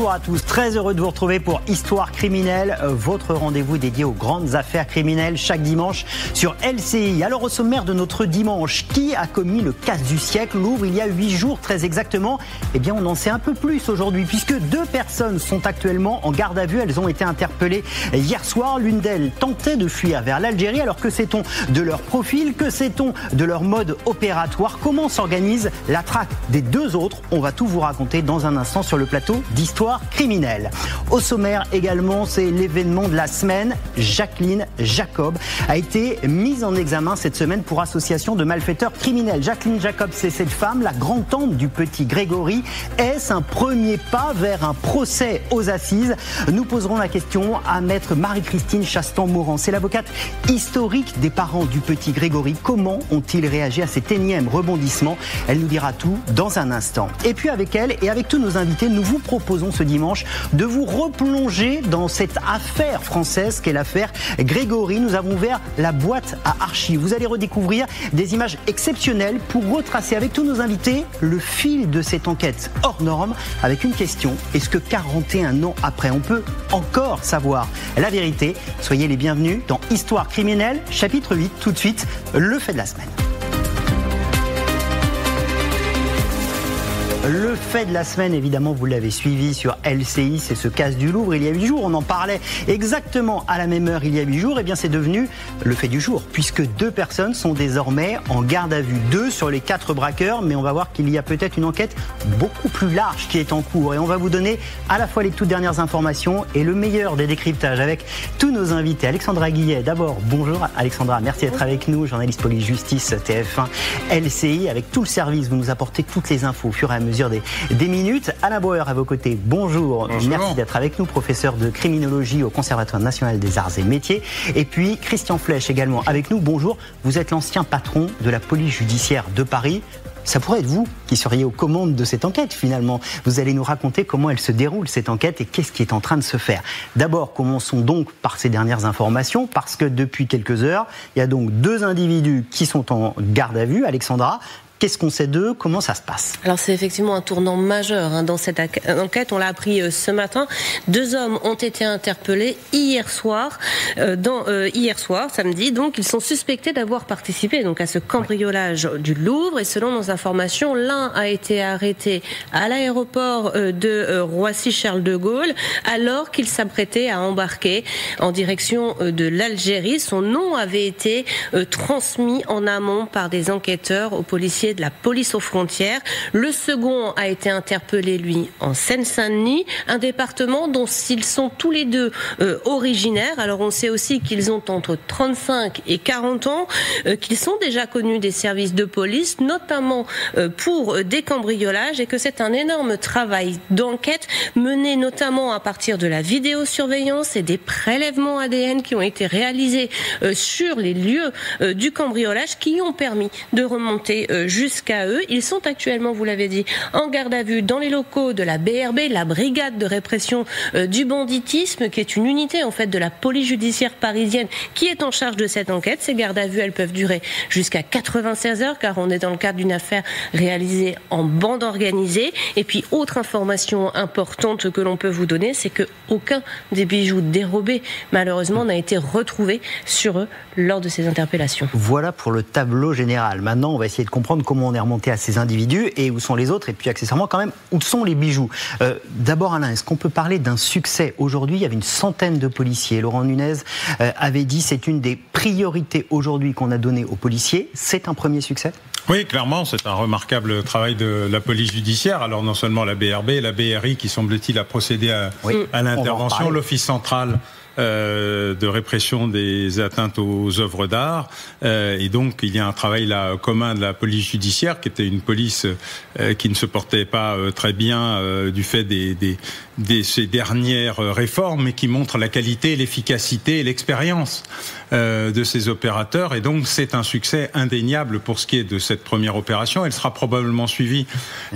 Bonjour à tous, très heureux de vous retrouver pour Histoire criminelle, votre rendez-vous dédié aux grandes affaires criminelles chaque dimanche sur LCI. Alors au sommaire de notre dimanche, qui a commis le casse du siècle? Louvre il y a 8 jours très exactement. Eh bien on en sait un peu plus aujourd'hui puisque 2 personnes sont actuellement en garde à vue. Elles ont été interpellées hier soir. L'une d'elles tentait de fuir vers l'Algérie. Alors que sait-on de leur profil? Que sait-on de leur mode opératoire? Comment s'organise la traque des 2 autres? On va tout vous raconter dans un instant sur le plateau d'Histoire criminelle. Au sommaire également, c'est l'événement de la semaine. Jacqueline Jacob a été mise en examen cette semaine pour association de malfaiteurs criminels. Jacqueline Jacob, c'est cette femme, la grand-tante du petit Grégory. Est-ce un premier pas vers un procès aux assises? Nous poserons la question à maître Marie-Christine Chastan-Morand. C'est l'avocate historique des parents du petit Grégory. Comment ont-ils réagi à cet énième rebondissement? Elle nous dira tout dans un instant. Et puis avec elle et avec tous nos invités, nous vous proposons ce dimanche de vous replonger dans cette affaire française qu'est l'affaire Grégory. Nous avons ouvert la boîte à archives. Vous allez redécouvrir des images exceptionnelles pour retracer avec tous nos invités le fil de cette enquête hors norme avec une question. Est-ce que 41 ans après, on peut encore savoir la vérité? Soyez les bienvenus dans Histoire criminelle, chapitre 8. Tout de suite, le fait de la semaine. Le fait de la semaine, évidemment, vous l'avez suivi sur LCI, c'est ce casse du Louvre il y a 8 jours. On en parlait exactement à la même heure il y a 8 jours. Eh bien, c'est devenu le fait du jour, puisque 2 personnes sont désormais en garde à vue. 2 sur les 4 braqueurs, mais on va voir qu'il y a peut-être une enquête beaucoup plus large qui est en cours. Et on va vous donner à la fois les toutes dernières informations et le meilleur des décryptages avec tous nos invités. Alexandra Guillet, d'abord, bonjour Alexandra, merci d'être avec nous, journaliste police-justice TF1 LCI. Avec tout le service, vous nous apportez toutes les infos au fur et à mesure des minutes. Alain Bauer à vos côtés, bonjour. Merci d'être avec nous, professeur de criminologie au Conservatoire national des arts et métiers. Et puis Christian Flech également avec nous, bonjour. Vous êtes l'ancien patron de la police judiciaire de Paris. Ça pourrait être vous qui seriez aux commandes de cette enquête finalement. Vous allez nous raconter comment elle se déroule cette enquête et qu'est-ce qui est en train de se faire. D'abord, commençons donc par ces dernières informations parce que depuis quelques heures, il y a donc 2 individus qui sont en garde à vue. Alexandra, qu'est-ce qu'on sait d'eux? Comment ça se passe? Alors c'est effectivement un tournant majeur dans cette enquête. On l'a appris ce matin. 2 hommes ont été interpellés hier soir, samedi. Donc ils sont suspectés d'avoir participé donc à ce cambriolage du Louvre. Et selon nos informations, l'un a été arrêté à l'aéroport de Roissy-Charles de Gaulle alors qu'il s'apprêtait à embarquer en direction de l'Algérie. Son nom avait été transmis en amont par des enquêteurs aux policiers de la police aux frontières. Le second a été interpellé, lui, en Seine-Saint-Denis, un département dont ils sont tous les 2 originaires. Alors on sait aussi qu'ils ont entre 35 et 40 ans, qu'ils sont déjà connus des services de police, notamment pour des cambriolages, et que c'est un énorme travail d'enquête mené notamment à partir de la vidéosurveillance et des prélèvements ADN qui ont été réalisés sur les lieux du cambriolage qui ont permis de remonter jusqu'à eux. Ils sont actuellement, vous l'avez dit, en garde à vue dans les locaux de la BRB, la brigade de répression du banditisme, qui est une unité en fait de la police judiciaire parisienne qui est en charge de cette enquête. Ces gardes à vue, elles peuvent durer jusqu'à 96 heures car on est dans le cadre d'une affaire réalisée en bande organisée. Et puis, autre information importante que l'on peut vous donner, c'est que aucun des bijoux dérobés, malheureusement, n'a été retrouvé sur eux lors de ces interpellations. Voilà pour le tableau général. Maintenant, on va essayer de comprendre comment on est remonté à ces individus et où sont les autres, et puis accessoirement quand même, où sont les bijoux. D'abord Alain, est-ce qu'on peut parler d'un succès? Aujourd'hui, il y avait une centaine de policiers. Laurent Nunez avait dit c'est une des priorités aujourd'hui qu'on a données aux policiers. C'est un premier succès? Oui, clairement, c'est un remarquable travail de la police judiciaire. Alors non seulement la BRB, la BRI qui semble-t-il a procédé à l'intervention, l'Office central de répression des atteintes aux œuvres d'art. Et donc, il y a un travail là commun de la police judiciaire, qui était une police qui ne se portait pas très bien du fait de ces dernières réformes, mais qui montre la qualité, l'efficacité et l'expérience de ces opérateurs. Et donc, c'est un succès indéniable pour ce qui est de cette première opération. Elle sera probablement suivie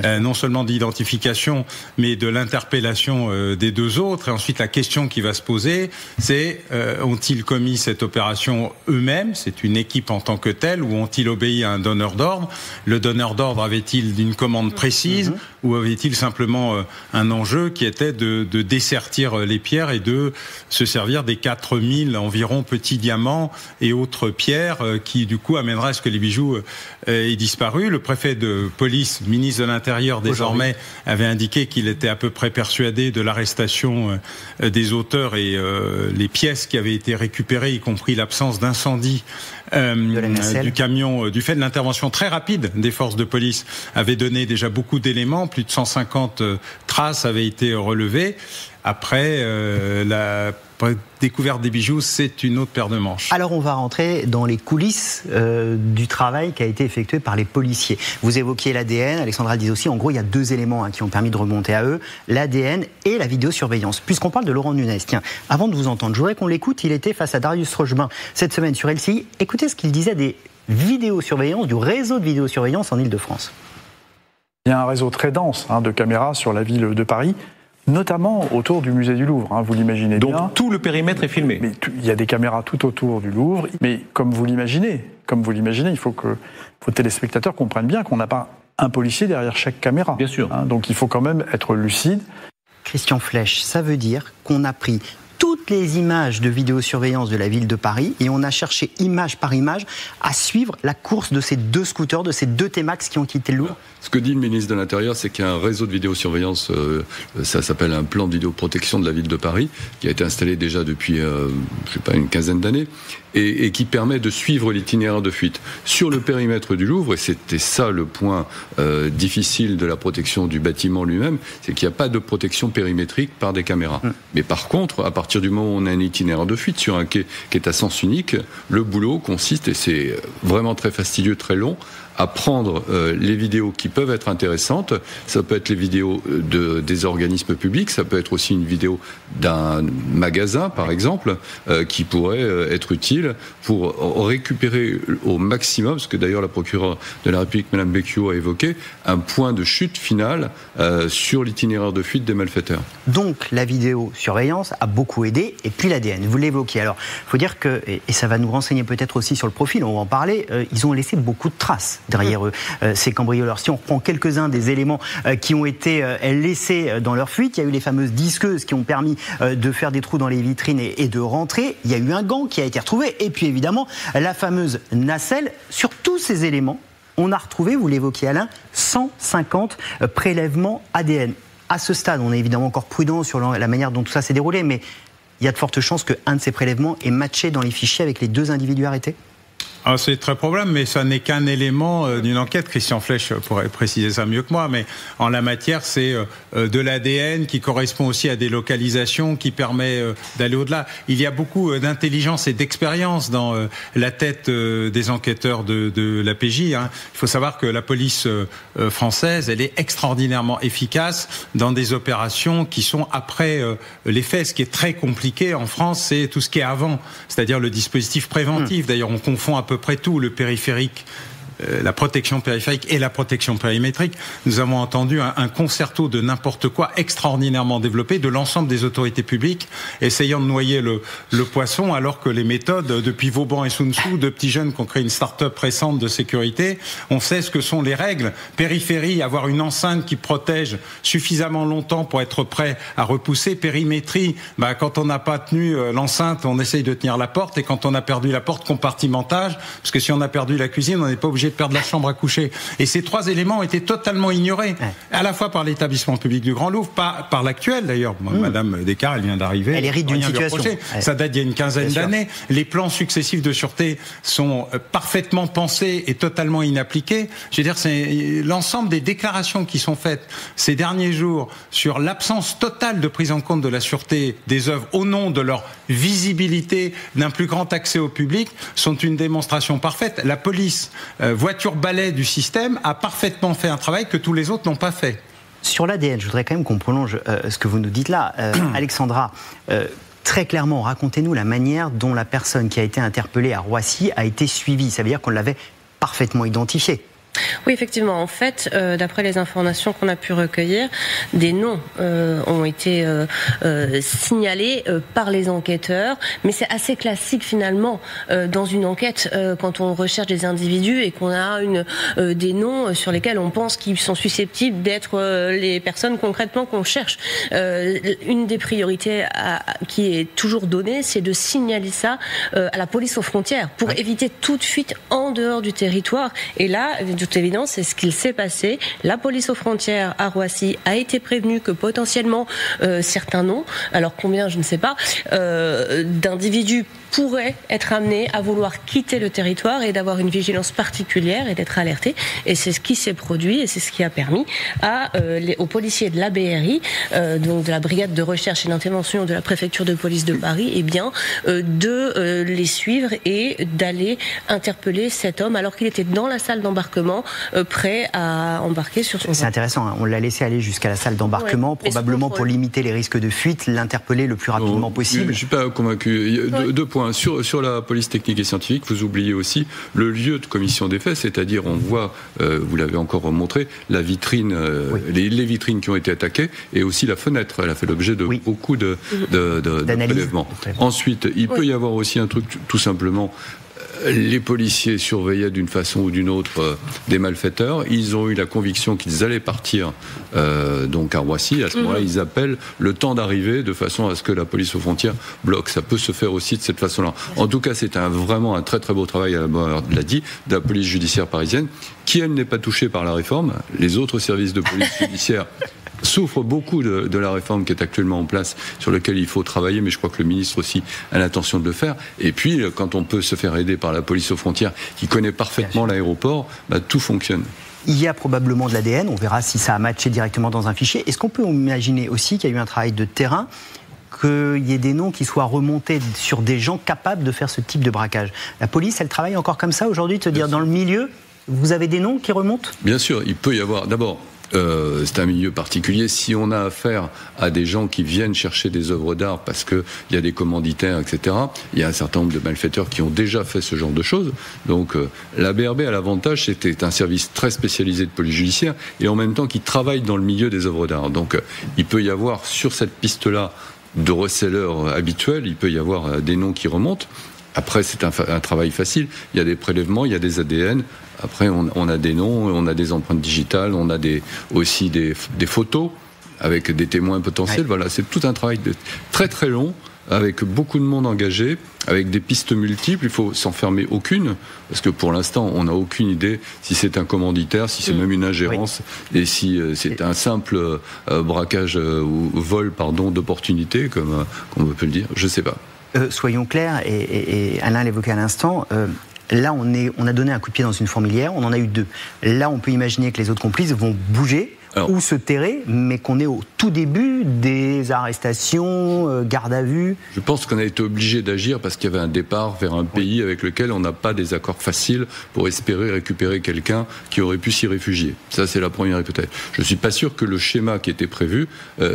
non seulement d'identification, mais de l'interpellation des deux autres. Et ensuite, la question qui va se poser, c'est ont-ils commis cette opération eux-mêmes, c'est une équipe en tant que telle, ou ont-ils obéi à un donneur d'ordre? Le donneur d'ordre avait-il une commande précise, ou avait-il simplement un enjeu qui était de dessertir les pierres et de se servir des 4000 environ petits diamants et autres pierres qui du coup amèneraient à ce que les bijoux aient disparu. Le préfet de police, ministre de l'Intérieur désormais, avait indiqué qu'il était à peu près persuadé de l'arrestation des auteurs et les pièces qui avaient été récupérées, y compris l'absence d'incendie du camion, du fait de l'intervention très rapide des forces de police, avait donné déjà beaucoup d'éléments. Plus de 150 traces avaient été relevées. Après, la découverte des bijoux, c'est une autre paire de manches. Alors on va rentrer dans les coulisses du travail qui a été effectué par les policiers. Vous évoquiez l'ADN, Alexandra le disait aussi, en gros il y a deux éléments qui ont permis de remonter à eux, l'ADN et la vidéosurveillance. Puisqu'on parle de Laurent Nunez, tiens, avant de vous entendre, je voudrais qu'on l'écoute, il était face à Darius Rochebain cette semaine sur LCI. Écoutez ce qu'il disait des vidéosurveillances, du réseau de vidéosurveillance en Ile-de-France. Il y a un réseau très dense de caméras sur la ville de Paris, notamment autour du musée du Louvre, vous l'imaginez bien. Donc tout le périmètre est filmé. Mais il y a des caméras tout autour du Louvre, mais comme vous l'imaginez, il faut que vos téléspectateurs comprennent bien qu'on n'a pas un policier derrière chaque caméra. Bien sûr. Donc il faut quand même être lucide. Christian Flech, ça veut dire qu'on a pris toutes les images de vidéosurveillance de la ville de Paris et on a cherché image par image à suivre la course de ces deux scooters, de ces deux T-Max qui ont quitté le Louvre. Ce que dit le ministre de l'Intérieur, c'est qu'il y a un réseau de vidéosurveillance, ça s'appelle un plan de vidéoprotection de la ville de Paris, qui a été installé déjà depuis, une quinzaine d'années, et qui permet de suivre l'itinéraire de fuite. Sur le périmètre du Louvre, et c'était ça le point difficile de la protection du bâtiment lui-même, c'est qu'il n'y a pas de protection périmétrique par des caméras. Mais par contre, à partir du moment où on a un itinéraire de fuite sur un quai qui est à sens unique, le boulot consiste, et c'est vraiment très fastidieux, très long, à prendre les vidéos qui peuvent être intéressantes. Ça peut être les vidéos des organismes publics, ça peut être aussi une vidéo d'un magasin, par exemple, qui pourrait être utile pour récupérer au maximum, parce que d'ailleurs la procureure de la République, Mme Becchio, a évoqué un point de chute final sur l'itinéraire de fuite des malfaiteurs. Donc la vidéosurveillance a beaucoup aidé, et puis l'ADN, vous l'évoquiez. Alors, il faut dire que, et ça va nous renseigner peut-être aussi sur le profil, on va en parler, ils ont laissé beaucoup de traces derrière eux, ces cambrioleurs. Si on reprend quelques-uns des éléments qui ont été laissés dans leur fuite, il y a eu les fameuses disqueuses qui ont permis de faire des trous dans les vitrines et de rentrer. Il y a eu un gant qui a été retrouvé. Et puis évidemment, la fameuse nacelle. Sur tous ces éléments, on a retrouvé, vous l'évoquiez Alain, 150 prélèvements ADN. À ce stade, on est évidemment encore prudent sur la manière dont tout ça s'est déroulé, mais il y a de fortes chances qu'un de ces prélèvements ait matché dans les fichiers avec les deux individus arrêtés. C'est très probable, mais ça n'est qu'un élément d'une enquête. Christian Flech pourrait préciser ça mieux que moi, mais en la matière, c'est de l'ADN qui correspond aussi à des localisations, qui permet d'aller au-delà. Il y a beaucoup d'intelligence et d'expérience dans la tête des enquêteurs de la PJ. Il faut savoir que la police française, elle est extraordinairement efficace dans des opérations qui sont après les faits. Ce qui est très compliqué en France, c'est tout ce qui est avant, c'est-à-dire le dispositif préventif. D'ailleurs, on confond à peu près tout, le périphérique, la protection périphérique et la protection périmétrique. Nous avons entendu un concerto de n'importe quoi extraordinairement développé de l'ensemble des autorités publiques, essayant de noyer le poisson, alors que les méthodes, depuis Vauban et Sun Tzu, de petits jeunes qui ont créé une start-up récente de sécurité, on sait ce que sont les règles. Périphérie, avoir une enceinte qui protège suffisamment longtemps pour être prêt à repousser. Périmétrie, quand on n'a pas tenu l'enceinte, on essaye de tenir la porte, et quand on a perdu la porte, compartimentage, parce que si on a perdu la cuisine, on n'est pas obligé de perdre la chambre à coucher. Et ces trois éléments ont été totalement ignorés, à la fois par l'établissement public du Grand Louvre, par l'actuel d'ailleurs. Madame Descartes, elle vient d'arriver. Elle hérite d'une situation. Ça date d'il y a une quinzaine d'années. Les plans successifs de sûreté sont parfaitement pensés et totalement inappliqués. Je veux dire, c'est l'ensemble des déclarations qui sont faites ces derniers jours sur l'absence totale de prise en compte de la sûreté des œuvres au nom de leur visibilité, d'un plus grand accès au public, sont une démonstration parfaite. La police, voiture balai du système, a parfaitement fait un travail que tous les autres n'ont pas fait. Sur l'ADN, je voudrais quand même qu'on prolonge ce que vous nous dites là. Alexandra, très clairement, racontez-nous la manière dont la personne qui a été interpellée à Roissy a été suivie. Ça veut dire qu'on l'avait parfaitement identifiée. Oui, effectivement. En fait, d'après les informations qu'on a pu recueillir, des noms ont été signalés par les enquêteurs, mais c'est assez classique finalement dans une enquête quand on recherche des individus et qu'on a des noms sur lesquels on pense qu'ils sont susceptibles d'être les personnes concrètement qu'on cherche. Une des priorités qui est toujours donnée, c'est de signaler ça à la police aux frontières pour éviter toute fuite en dehors du territoire. Et là, de toute évidence, c'est ce qu'il s'est passé. La police aux frontières à Roissy a été prévenue que potentiellement certains noms, alors combien je ne sais pas, d'individus pourraient être amenés à vouloir quitter le territoire et d'avoir une vigilance particulière et d'être alertés. Et c'est ce qui s'est produit et c'est ce qui a permis aux policiers de la BRI, donc de la brigade de recherche et d'intervention de la préfecture de police de Paris, de les suivre et d'aller interpeller cet homme alors qu'il était dans la salle d'embarquement, prêt à embarquer sur son... C'est intéressant, hein. On l'a laissé aller jusqu'à la salle d'embarquement, probablement pour limiter les risques de fuite, l'interpeller le plus rapidement possible. Je ne suis pas convaincu. Il y a deux points. Sur la police technique et scientifique, vous oubliez aussi le lieu de commission des faits, c'est-à-dire on voit, vous l'avez encore montré, la vitrine, les vitrines qui ont été attaquées et aussi la fenêtre. Elle a fait l'objet de beaucoup de prélèvements. Ensuite, il peut y avoir aussi un truc tout simplement... Les policiers surveillaient d'une façon ou d'une autre des malfaiteurs. Ils ont eu la conviction qu'ils allaient partir donc à Roissy. À ce moment-là, ils appellent le temps d'arriver de façon à ce que la police aux frontières bloque. Ça peut se faire aussi de cette façon-là. En tout cas, c'est vraiment un très très beau travail, l'a dit, de la police judiciaire parisienne, qui elle n'est pas touchée par la réforme. Les autres services de police judiciaire souffre beaucoup de la réforme qui est actuellement en place, sur laquelle il faut travailler, mais je crois que le ministre aussi a l'intention de le faire. Et puis, quand on peut se faire aider par la police aux frontières, qui connaît parfaitement l'aéroport, tout fonctionne. Il y a probablement de l'ADN, on verra si ça a matché directement dans un fichier. Est-ce qu'on peut imaginer aussi qu'il y a eu un travail de terrain, qu'il y ait des noms qui soient remontés sur des gens capables de faire ce type de braquage? La police, elle travaille encore comme ça aujourd'hui, te dire dans le milieu, vous avez des noms qui remontent? Bien sûr, il peut y avoir... D'abord, c'est un milieu particulier. Si on a affaire à des gens qui viennent chercher des œuvres d'art parce qu'il y a des commanditaires, etc., il y a un certain nombre de malfaiteurs qui ont déjà fait ce genre de choses. Donc la BRB a l'avantage, c'était un service très spécialisé de police judiciaire et en même temps qui travaille dans le milieu des œuvres d'art. Donc il peut y avoir sur cette piste-là de resellers habituels, il peut y avoir des noms qui remontent. Après, c'est un travail facile. Il y a des prélèvements, il y a des ADN. Après, on a des noms, on a des empreintes digitales, on a aussi des photos avec des témoins potentiels. Voilà, c'est tout un travail très très long, avec beaucoup de monde engagé, avec des pistes multiples. Il faut s'en fermer aucune, parce que pour l'instant, on n'a aucune idée si c'est un commanditaire, si c'est même une ingérence, et si c'est un simple braquage ou vol, d'opportunité, comme on peut le dire. Je ne sais pas. Soyons clairs, et Alain l'évoquait à l'instant, là on a donné un coup de pied dans une fourmilière, on en a eu 2. Là on peut imaginer que les autres complices vont bouger ou se terrer, mais qu'on est au tout début des arrestations, garde à vue. Je pense qu'on a été obligé d'agir parce qu'il y avait un départ vers un pays avec lequel on n'a pas des accords faciles pour espérer récupérer quelqu'un qui aurait pu s'y réfugier. Ça, c'est la première hypothèse. Je ne suis pas sûr que le schéma qui était prévu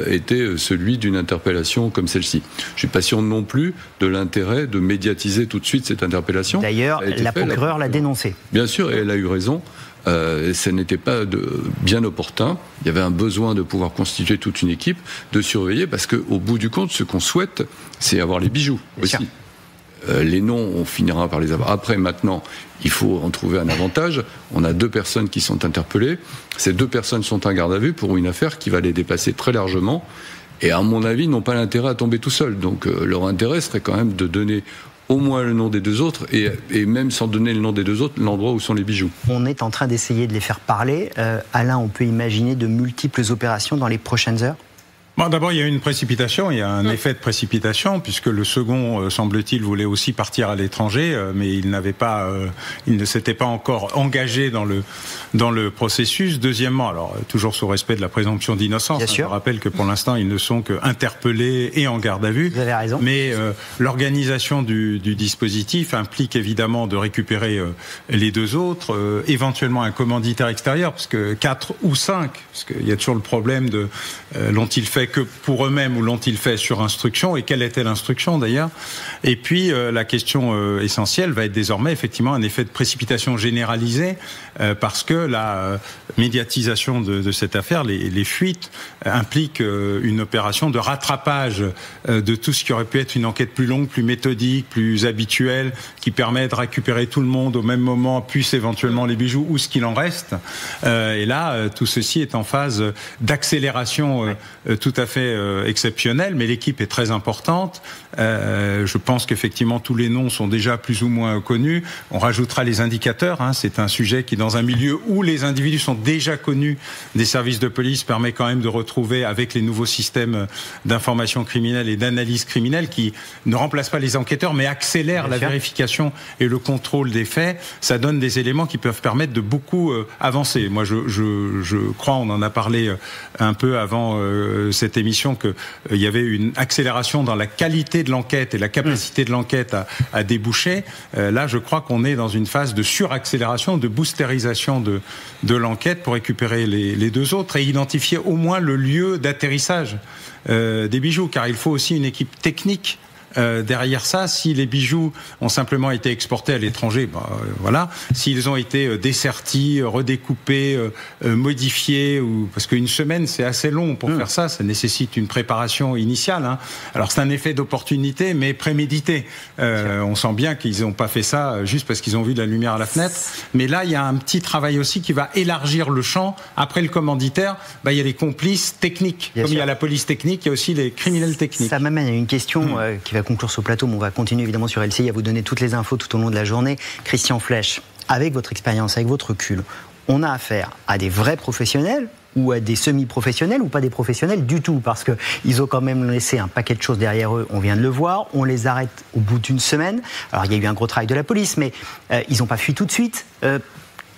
était celui d'une interpellation comme celle-ci. Je ne suis pas sûr non plus de l'intérêt de médiatiser tout de suite cette interpellation. D'ailleurs, la procureure l'a dénoncé. Bien sûr, et elle a eu raison. Ça n'était pas bien opportun. Il y avait un besoin de pouvoir constituer toute une équipe, de surveiller, parce qu'au bout du compte, ce qu'on souhaite, c'est avoir les bijoux aussi. Les noms, on finira par les avoir. Après, maintenant, il faut en trouver un avantage. On a 2 personnes qui sont interpellées. Ces 2 personnes sont en garde à vue pour une affaire qui va les déplacer très largement. Et à mon avis, n'ont pas l'intérêt à tomber tout seuls. Donc leur intérêt serait quand même de donner au moins le nom des 2 autres, et même sans donner le nom des 2 autres, l'endroit où sont les bijoux. On est en train d'essayer de les faire parler. Alain, on peut imaginer de multiples opérations dans les prochaines heures? Bon, d'abord, il y a une précipitation, il y a un effet de précipitation, puisque le second, semble-t-il, voulait aussi partir à l'étranger, mais il ne s'était pas encore engagé dans le processus. Deuxièmement, alors toujours sous respect de la présomption d'innocence, je rappelle que pour l'instant, ils ne sont qu'interpellés et en garde à vue. Vous avez raison. Mais l'organisation du dispositif implique évidemment de récupérer les 2 autres, éventuellement un commanditaire extérieur, parce que 4 ou 5, parce qu'il y a toujours le problème de l'ont-ils fait fait que pour eux-mêmes ou l'ont-ils fait sur instruction, et quelle était l'instruction d'ailleurs? Et puis la question essentielle va être désormais effectivement un effet de précipitation généralisé, parce que la médiatisation de cette affaire, les fuites, impliquent une opération de rattrapage de tout ce qui aurait pu être une enquête plus longue, plus méthodique, plus habituelle, qui permet de récupérer tout le monde au même moment, plus éventuellement les bijoux ou ce qu'il en reste. Et là, tout ceci est en phase d'accélération tout à fait exceptionnelle, mais l'équipe est très importante. Je pense qu'effectivement tous les noms sont déjà plus ou moins connus. On rajoutera les indicateurs. C'est un sujet qui, dans un milieu où les individus sont déjà connus des services de police, permet quand même de retrouver, avec les nouveaux systèmes d'information criminelle et d'analyse criminelle, qui ne remplacent pas les enquêteurs, mais accélèrent la vérification et le contrôle des faits. Ça donne des éléments qui peuvent permettre de beaucoup avancer. Moi, je crois, on en a parlé un peu avant cette émission, qu'il y avait une accélération dans la qualité de l'enquête et la capacité de l'enquête à déboucher. Là, je crois qu'on est dans une phase de suraccélération, de boosterisation de l'enquête pour récupérer les deux autres et identifier au moins le lieu d'atterrissage des bijoux, car il faut aussi une équipe technique derrière ça. Si les bijoux ont simplement été exportés à l'étranger, voilà. S'ils ont été dessertis, redécoupés, modifiés, parce qu'une semaine c'est assez long pour faire ça, ça nécessite une préparation initiale. Alors c'est un effet d'opportunité, mais prémédité. On sent bien qu'ils n'ont pas fait ça juste parce qu'ils ont vu de la lumière à la fenêtre. Mais là, il y a un petit travail aussi qui va élargir le champ. Après le commanditaire, il y a les complices techniques. Comme il y a la police technique, il y a aussi les criminels techniques. Ça m'amène à une question qui va conclure ce plateau, mais on va continuer évidemment sur LCI à vous donner toutes les infos tout au long de la journée. Christian Flech, avec votre expérience, avec votre recul, on a affaire à des vrais professionnels ou à des semi-professionnels ou pas des professionnels du tout, parce qu'ils ont quand même laissé un paquet de choses derrière eux, on vient de le voir, on les arrête au bout d'une semaine. Alors il y a eu un gros travail de la police, mais ils n'ont pas fui tout de suite.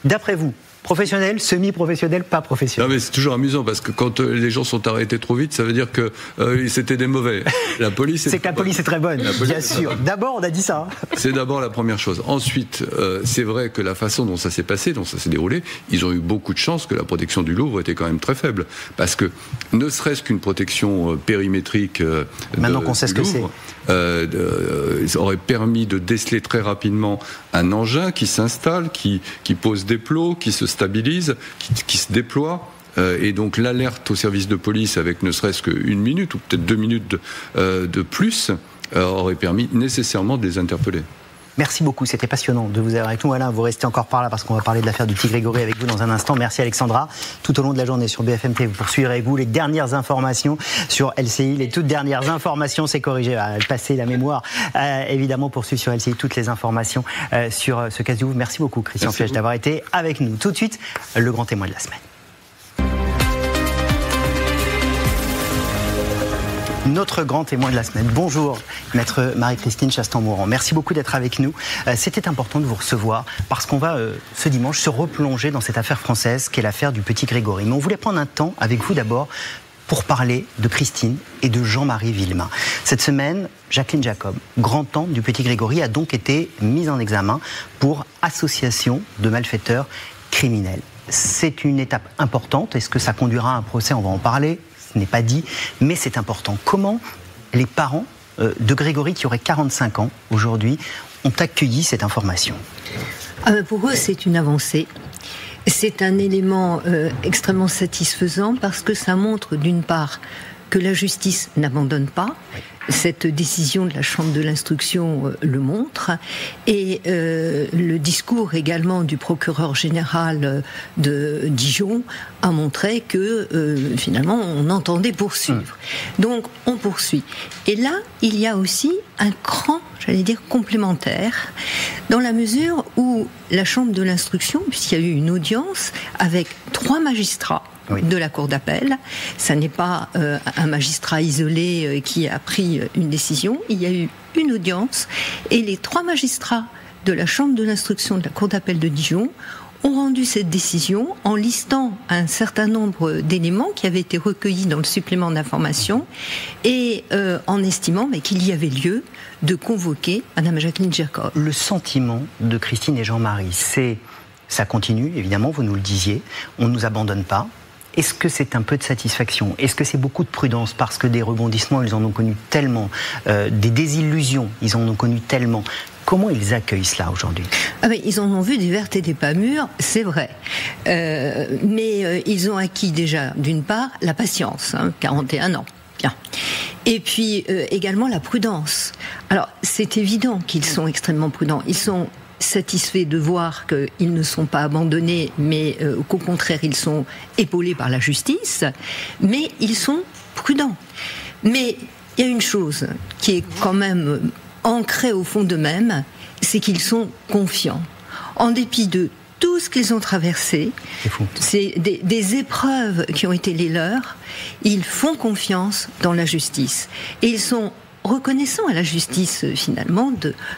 D'après vous, professionnel, semi-professionnel, pas professionnel? Non, mais c'est toujours amusant parce que quand les gens sont arrêtés trop vite, ça veut dire que c'était des mauvais. La police. C'est que la police est très bonne, bien sûr. D'abord, on a dit ça. C'est d'abord la première chose. Ensuite, c'est vrai que la façon dont ça s'est passé, dont ça s'est déroulé, ils ont eu beaucoup de chance que la protection du Louvre était quand même très faible, parce que ne serait-ce qu'une protection périmétrique. Maintenant qu'on sait ce que c'est. Ça aurait permis de déceler très rapidement un engin qui s'installe, qui pose des plots, qui se stabilise, qui se déploie. Et donc l'alerte au service de police avec ne serait-ce qu'une minute ou peut-être 2 minutes de plus aurait permis nécessairement de les interpeller. Merci beaucoup, c'était passionnant de vous avoir avec nous. Alain, vous restez encore par là parce qu'on va parler de l'affaire du petit Grégory avec vous dans un instant. Merci Alexandra. Tout au long de la journée sur BFM TV, vous poursuivrez avec vous les dernières informations sur LCI. Les toutes dernières informations, c'est corrigé, passer la mémoire. Évidemment, poursuivre sur LCI toutes les informations sur ce cas du Louvre. Merci beaucoup Christian Flech d'avoir été avec nous. Tout de suite, le grand témoin de la semaine. Notre grand témoin de la semaine. Bonjour, maître Marie-Christine Chastan-Mourant. Merci beaucoup d'être avec nous. C'était important de vous recevoir parce qu'on va, ce dimanche, se replonger dans cette affaire française qu'est l'affaire du petit Grégory. Mais on voulait prendre un temps avec vous d'abord pour parler de Christine et de Jean-Marie Villemain. Cette semaine, Jacqueline Jacob, grand-tante du petit Grégory, a donc été mise en examen pour association de malfaiteurs criminels. C'est une étape importante. Est-ce que ça conduira à un procès? On va en parler. Ce n'est pas dit, mais c'est important. Comment les parents de Grégory, qui aurait 45 ans aujourd'hui, ont accueilli cette information? Pour eux, c'est une avancée. C'est un élément extrêmement satisfaisant parce que ça montre d'une part que la justice n'abandonne pas. Cette décision de la Chambre de l'instruction le montre, et le discours également du procureur général de Dijon a montré que finalement on entendait poursuivre. Donc on poursuit. Et là, il y a aussi un cran, j'allais dire, complémentaire, dans la mesure où la Chambre de l'instruction, puisqu'il y a eu une audience avec 3 magistrats, de la cour d'appel. Ça n'est pas un magistrat isolé qui a pris une décision. Il y a eu une audience et les 3 magistrats de la chambre de l'instruction de la cour d'appel de Dijon ont rendu cette décision en listant un certain nombre d'éléments qui avaient été recueillis dans le supplément d'information et en estimant qu'il y avait lieu de convoquer Madame Jacqueline Jacob. Le sentiment de Christine et Jean-Marie, c'est, ça continue, évidemment, vous nous le disiez, on ne nous abandonne pas. Est-ce que c'est un peu de satisfaction? Est-ce que c'est beaucoup de prudence? Parce que des rebondissements, ils en ont connu tellement, des désillusions, ils en ont connu tellement. Comment ils accueillent cela aujourd'hui? Ils en ont vu des vertes et des pas mûres, c'est vrai. Mais ils ont acquis déjà, d'une part, la patience, 41 ans. Bien. Et puis également la prudence. Alors, c'est évident qu'ils sont extrêmement prudents. Ils sont satisfaits de voir qu'ils ne sont pas abandonnés, mais qu'au contraire, ils sont épaulés par la justice. Mais ils sont prudents. Mais il y a une chose qui est quand même ancrés au fond d'eux-mêmes, c'est qu'ils sont confiants. En dépit de tout ce qu'ils ont traversé, c'est des épreuves qui ont été les leurs, ils font confiance dans la justice. Et ils sont reconnaissants à la justice, finalement,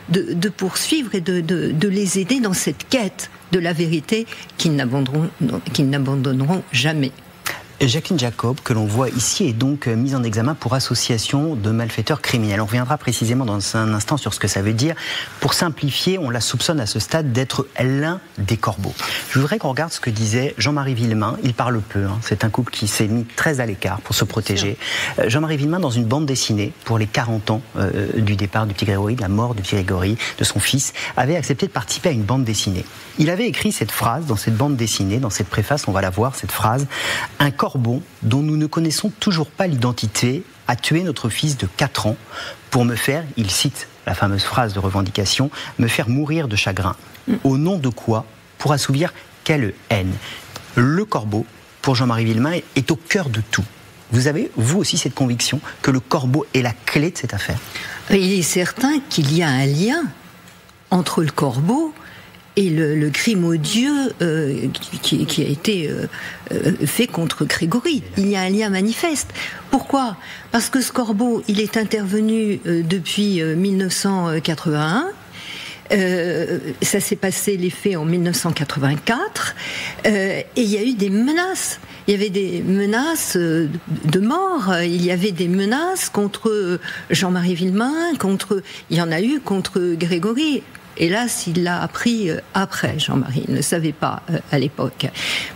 de poursuivre et de les aider dans cette quête de la vérité qu'ils n'abandonneront jamais. Jacqueline Jacob, que l'on voit ici, est donc mise en examen pour association de malfaiteurs criminels. On reviendra précisément dans un instant sur ce que ça veut dire. Pour simplifier, on la soupçonne à ce stade d'être l'un des corbeaux. Je voudrais qu'on regarde ce que disait Jean-Marie Villemain. Il parle peu, c'est un couple qui s'est mis très à l'écart pour se protéger. Jean-Marie Villemain, dans une bande dessinée pour les 40 ans du départ du petit Grégory, de la mort du petit Grégory, de son fils, avait accepté de participer à une bande dessinée. Il avait écrit cette phrase dans cette bande dessinée, dans cette préface, on va la voir, cette phrase: un corbeau dont nous ne connaissons toujours pas l'identité a tué notre fils de 4 ans pour me faire, il cite la fameuse phrase de revendication, me faire mourir de chagrin. Au nom de quoi? Pour assouvir quelle haine? Le corbeau, pour Jean-Marie Villemain, est au cœur de tout. Vous avez, vous aussi, cette conviction que le corbeau est la clé de cette affaire? Il est certain qu'il y a un lien entre le corbeau et le crime odieux qui a été fait contre Grégory. Il y a un lien manifeste. Pourquoi? Parce que ce corbeau, il est intervenu depuis 1981. Ça s'est passé, les faits, en 1984. Et il y a eu des menaces. Il y avait des menaces de mort. Il y avait des menaces contre Jean-Marie Villemain. Il y en a eu contre Grégory. Hélas, il l'a appris après, Jean-Marie. Il ne savait pas à l'époque.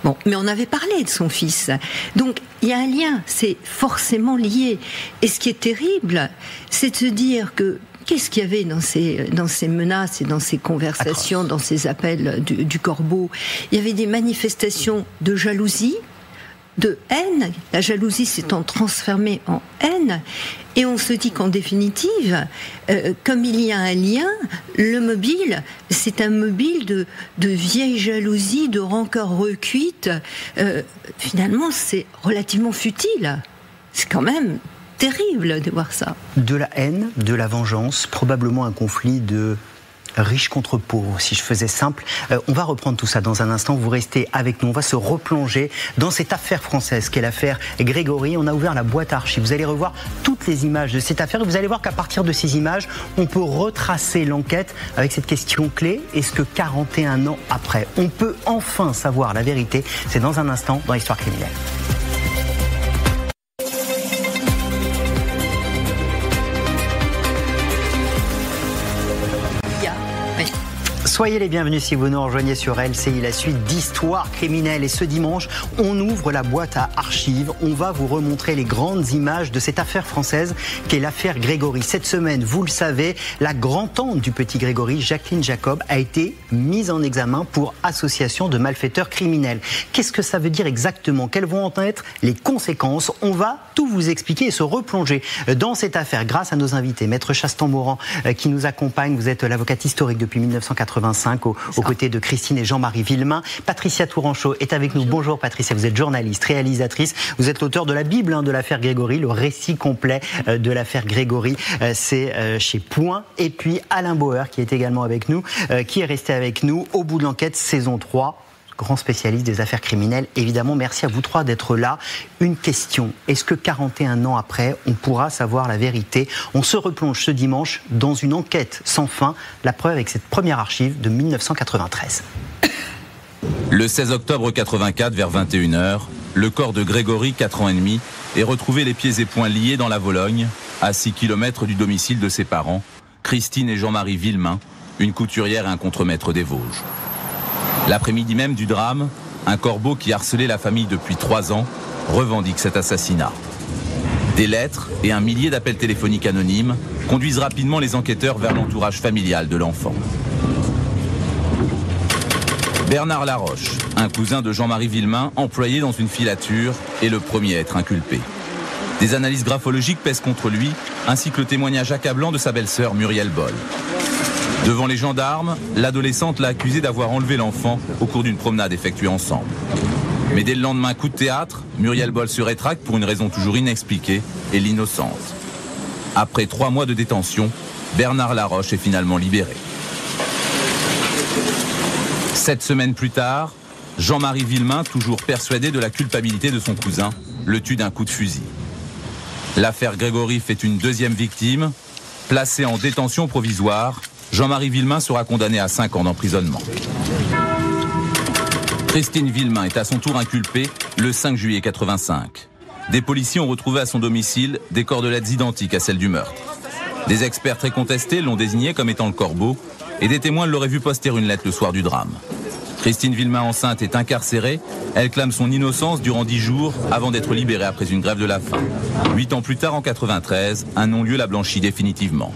Bon, mais on avait parlé de son fils. Donc, il y a un lien. C'est forcément lié. Et ce qui est terrible, c'est de se dire que qu'est-ce qu'il y avait dans ces menaces et dans ces conversations, dans ces appels du corbeau? Il y avait des manifestations de jalousie, de haine. La jalousie s'étant transformée en haine. Et on se dit qu'en définitive, comme il y a un lien, le mobile, c'est un mobile de vieille jalousie, de rancœur recuite. Finalement, c'est relativement futile. C'est quand même terrible de voir ça. De la haine, de la vengeance, probablement un conflit de riches contre pauvres, si je faisais simple. On va reprendre tout ça dans un instant. Vous restez avec nous. On va se replonger dans cette affaire française qu'est l'affaire Grégory. On a ouvert la boîte à archives. Vous allez revoir toutes les images de cette affaire et vous allez voir qu'à partir de ces images, on peut retracer l'enquête avec cette question clé. Est-ce que 41 ans après, on peut enfin savoir la vérité? C'est dans un instant dans Histoire criminelle. Soyez les bienvenus si vous nous rejoignez sur LCI, la suite d'Histoire criminelle. Et ce dimanche, on ouvre la boîte à archives. On va vous remontrer les grandes images de cette affaire française qu'est l'affaire Grégory. Cette semaine, vous le savez, la grand-tante du petit Grégory, Jacqueline Jacob, a été mise en examen pour association de malfaiteurs criminels. Qu'est-ce que ça veut dire exactement? Quelles vont en être les conséquences? On va tout vous expliquer et se replonger dans cette affaire grâce à nos invités. Maître Chastan-Moran qui nous accompagne. Vous êtes l'avocate historique depuis 1985 aux côtés de Christine et Jean-Marie Villemain. Patricia Touranchot est avec nous. Bonjour Patricia, vous êtes journaliste, réalisatrice. Vous êtes l'auteur de la Bible de l'affaire Grégory, le récit complet de l'affaire Grégory. C'est chez Point. Et puis Alain Bauer qui est également avec nous, qui est resté avec nous au bout de l'enquête, saison 3. Grand spécialiste des affaires criminelles. Évidemment, merci à vous trois d'être là. Une question, est-ce que 41 ans après, on pourra savoir la vérité? On se replonge ce dimanche dans une enquête sans fin, la preuve avec cette première archive de 1993. Le 16 octobre 84, vers 21h, le corps de Grégory, 4 ans et demi, est retrouvé les pieds et poings liés dans la Vologne, à 6 km du domicile de ses parents, Christine et Jean-Marie Villemain, une couturière et un contremaître des Vosges. L'après-midi même du drame, un corbeau qui harcelait la famille depuis 3 ans, revendique cet assassinat. Des lettres et un millier d'appels téléphoniques anonymes conduisent rapidement les enquêteurs vers l'entourage familial de l'enfant. Bernard Laroche, un cousin de Jean-Marie Villemain, employé dans une filature, est le premier à être inculpé. Des analyses graphologiques pèsent contre lui, ainsi que le témoignage accablant de sa belle-sœur Muriel Boll. Devant les gendarmes, l'adolescente l'a accusé d'avoir enlevé l'enfant au cours d'une promenade effectuée ensemble. Mais dès le lendemain, coup de théâtre, Muriel Boll se rétracte pour une raison toujours inexpliquée et l'innocente. Après 3 mois de détention, Bernard Laroche est finalement libéré. 7 semaines plus tard, Jean-Marie Villemain, toujours persuadé de la culpabilité de son cousin, le tue d'un coup de fusil. L'affaire Grégory fait une deuxième victime. Placé en détention provisoire, Jean-Marie Villemain sera condamné à 5 ans d'emprisonnement. Christine Villemain est à son tour inculpée le 5 juillet 85. Des policiers ont retrouvé à son domicile des cordelettes identiques à celles du meurtre. Des experts très contestés l'ont désigné comme étant le corbeau et des témoins l'auraient vu poster une lettre le soir du drame. Christine Villemain, enceinte, est incarcérée. Elle clame son innocence durant 10 jours avant d'être libérée après une grève de la faim. 8 ans plus tard, en 93, un non-lieu la blanchit définitivement.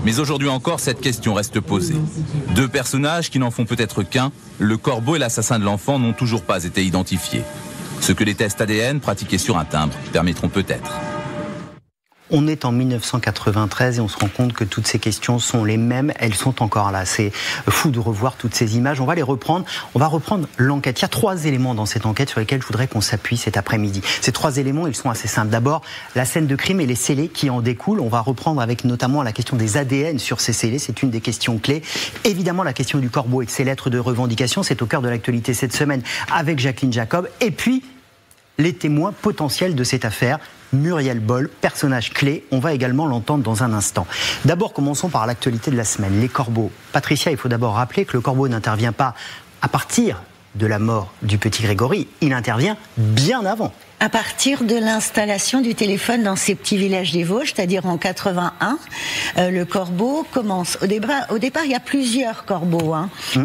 Mais aujourd'hui encore, cette question reste posée. 2 personnages qui n'en font peut-être qu'un, le corbeau et l'assassin de l'enfant, n'ont toujours pas été identifiés. Ce que les tests ADN pratiqués sur un timbre permettront peut-être. On est en 1993 et on se rend compte que toutes ces questions sont les mêmes, elles sont encore là. C'est fou de revoir toutes ces images. On va les reprendre. On va reprendre l'enquête. Il y a 3 éléments dans cette enquête sur lesquels je voudrais qu'on s'appuie cet après-midi. Ces 3 éléments, ils sont assez simples. D'abord, la scène de crime et les scellés qui en découlent. On va reprendre avec notamment la question des ADN sur ces scellés. C'est une des questions clés. Évidemment, la question du corbeau et de ses lettres de revendication. C'est au cœur de l'actualité cette semaine avec Jacqueline Jacob. Et puis, les témoins potentiels de cette affaire. Muriel Boll, personnage clé, on va également l'entendre dans un instant. D'abord, commençons par l'actualité de la semaine, les corbeaux. Patricia, il faut d'abord rappeler que le corbeau n'intervient pas à partir de la mort du petit Grégory, il intervient bien avant. À partir de l'installation du téléphone dans ces petits villages des Vosges, c'est-à-dire en 81, le corbeau commence. Au départ, il y a plusieurs corbeaux.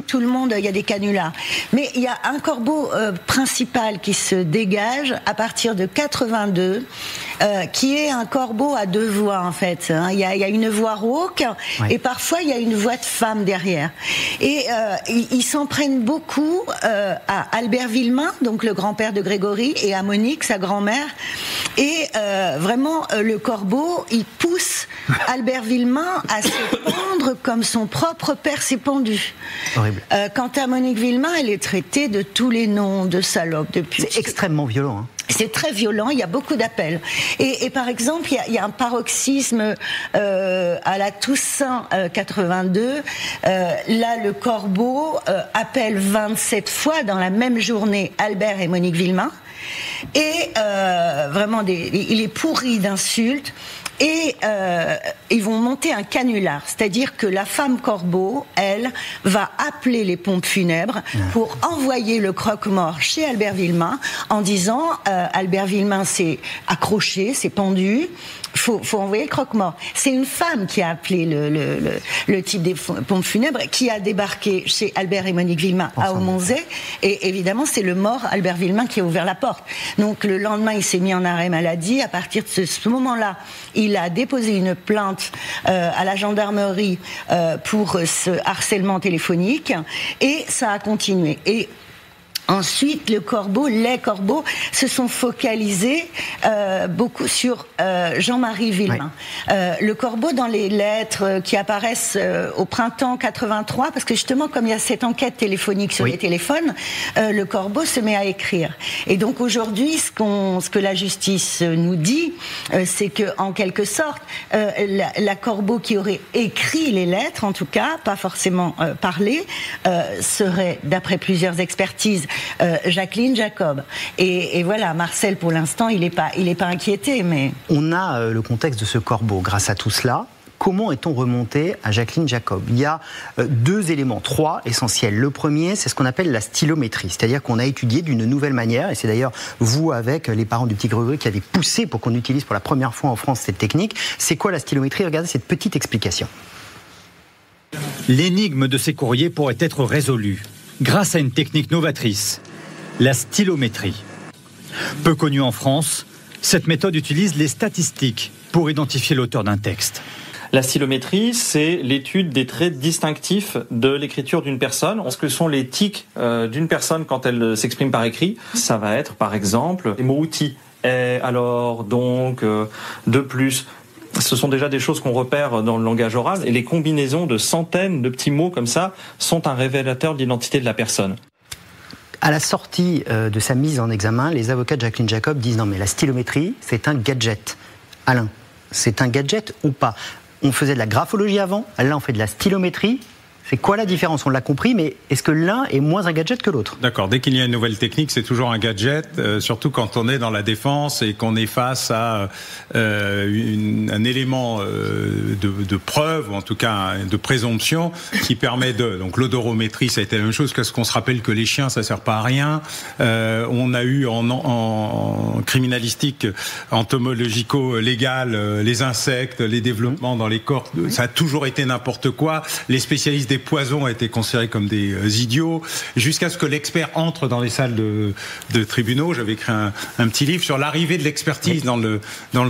Tout le monde, il y a des canulars. Mais il y a un corbeau principal qui se dégage à partir de 82, qui est un corbeau à 2 voix en fait. Il y a une voix rauque et parfois il y a une voix de femme derrière. Et ils s'en prennent beaucoup à Albert Villemain, donc le grand-père de Grégory, et à Monique, sa grand-mère, et vraiment le corbeau, il pousse Albert Villemain à se pendre comme son propre père s'est pendu. Horrible. Quant à Monique Villemain, elle est traitée de tous les noms, de salope, de pute. C'est extrêmement violent. C'est très violent, il y a beaucoup d'appels. Et par exemple, il y a un paroxysme à la Toussaint 82. Là, le corbeau appelle 27 fois dans la même journée Albert et Monique Villemain. Et vraiment, il est pourri d'insultes. Et ils vont monter un canular, c'est-à-dire que la femme corbeau, elle, va appeler les pompes funèbres pour envoyer le croque-mort chez Albert Villemain en disant Albert Villemain s'est accroché, s'est pendu. Faut envoyer le croque-mort. C'est une femme qui a appelé le type des pompes funèbres, qui a débarqué chez Albert et Monique Villemain à Aumonzey. Et évidemment, c'est le mort Albert Villemain qui a ouvert la porte. Donc le lendemain, il s'est mis en arrêt maladie. À partir de ce moment-là, il a déposé une plainte à la gendarmerie pour ce harcèlement téléphonique. Et ça a continué. Et ensuite, les corbeaux se sont focalisés beaucoup sur Jean-Marie Villemain. Le corbeau, dans les lettres qui apparaissent au printemps 83, parce que justement, comme il y a cette enquête téléphonique sur les téléphones, le corbeau se met à écrire. Et donc aujourd'hui, ce que la justice nous dit, c'est que en quelque sorte, la corbeau qui aurait écrit les lettres, en tout cas, pas forcément parlé, serait, d'après plusieurs expertises, Jacqueline Jacob. Et voilà, Marcel, pour l'instant, il est pas inquiété, mais... On a le contexte de ce corbeau. Grâce à tout cela, comment est-on remonté à Jacqueline Jacob? Il y a 2 éléments, 3 essentiels. Le premier, c'est ce qu'on appelle la stylométrie, c'est-à-dire qu'on a étudié d'une nouvelle manière, et c'est d'ailleurs vous, avec les parents du petit Grégory, qui avez poussé pour qu'on utilise pour la première fois en France cette technique. C'est quoi la stylométrie? Regardez cette petite explication. L'énigme de ces courriers pourrait être résolue grâce à une technique novatrice. la stylométrie. Peu connue en France, cette méthode utilise les statistiques pour identifier l'auteur d'un texte. La stylométrie, c'est l'étude des traits distinctifs de l'écriture d'une personne. Ce que sont les tics d'une personne quand elle s'exprime par écrit, ça va être par exemple les mots outils. Et alors, donc, de plus. Ce sont déjà des choses qu'on repère dans le langage oral et les combinaisons de centaines de petits mots comme ça sont un révélateur de l'identité de la personne. À la sortie de sa mise en examen, les avocats de Jacqueline Jacob disent non mais la stylométrie, c'est un gadget. Alain, c'est un gadget ou pas ? On faisait de la graphologie avant, là on fait de la stylométrie. C'est quoi la différence ? On l'a compris, mais est-ce que l'un est moins un gadget que l'autre ? D'accord. Dès qu'il y a une nouvelle technique, c'est toujours un gadget, surtout quand on est dans la défense et qu'on est face à un élément de preuve, ou en tout cas de présomption, qui permet de... Donc l'odorométrie, ça a été la même chose, qu'est-ce qu'on se rappelle que les chiens, ça sert pas à rien. On a eu en criminalistique entomologico-légale les insectes, les développements dans les corps, ça a toujours été n'importe quoi. Les spécialistes des poisons ont été considérés comme des idiots, jusqu'à ce que l'expert entre dans les salles de tribunaux. J'avais écrit un petit livre sur l'arrivée de l'expertise dans le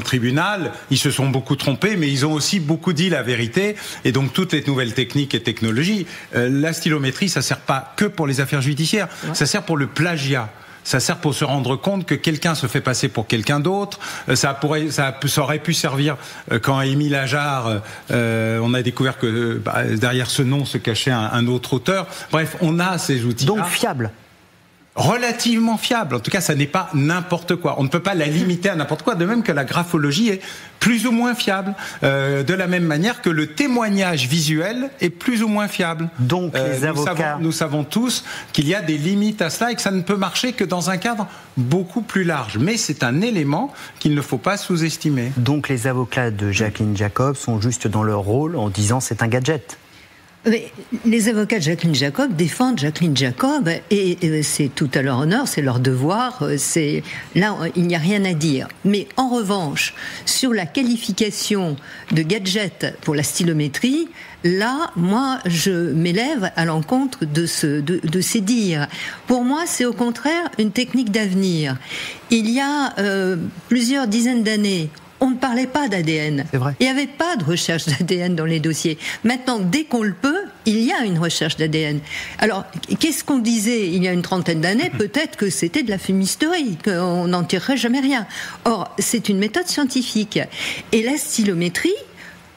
tribunal. Ils se sont beaucoup trompés, mais ils ont aussi beaucoup dit la vérité. Et donc toutes les nouvelles techniques et technologies, la stylométrie, ça sert pas que pour les affaires judiciaires, ça sert pour le plagiat. Ça sert pour se rendre compte que quelqu'un se fait passer pour quelqu'un d'autre. Ça aurait pu servir quand à Émile Ajar, on a découvert que derrière ce nom se cachait un autre auteur. Bref, on a ces outils-là. Donc fiable. Relativement fiable. En tout cas, ça n'est pas n'importe quoi. On ne peut pas la limiter à n'importe quoi, de même que la graphologie est plus ou moins fiable, de la même manière que le témoignage visuel est plus ou moins fiable. Donc les avocats... Nous savons tous qu'il y a des limites à cela et que ça ne peut marcher que dans un cadre beaucoup plus large. Mais c'est un élément qu'il ne faut pas sous-estimer. Donc les avocats de Jacqueline Jacob sont juste dans leur rôle en disant c'est un gadget. Mais les avocats de Jacqueline Jacob défendent Jacqueline Jacob et c'est tout à leur honneur, c'est leur devoir, là il n'y a rien à dire. Mais en revanche, sur la qualification de gadget pour la stylométrie, là, moi, je m'élève à l'encontre de ces dires. Pour moi, c'est au contraire une technique d'avenir. Il y a plusieurs dizaines d'années, on ne parlait pas d'ADN. C'est vrai. Il n'y avait pas de recherche d'ADN dans les dossiers. Maintenant, dès qu'on le peut, il y a une recherche d'ADN. Alors, qu'est-ce qu'on disait il y a une trentaine d'années ? Peut-être que c'était de la fumisterie, qu'on n'en tirerait jamais rien. Or, c'est une méthode scientifique. Et la stylométrie,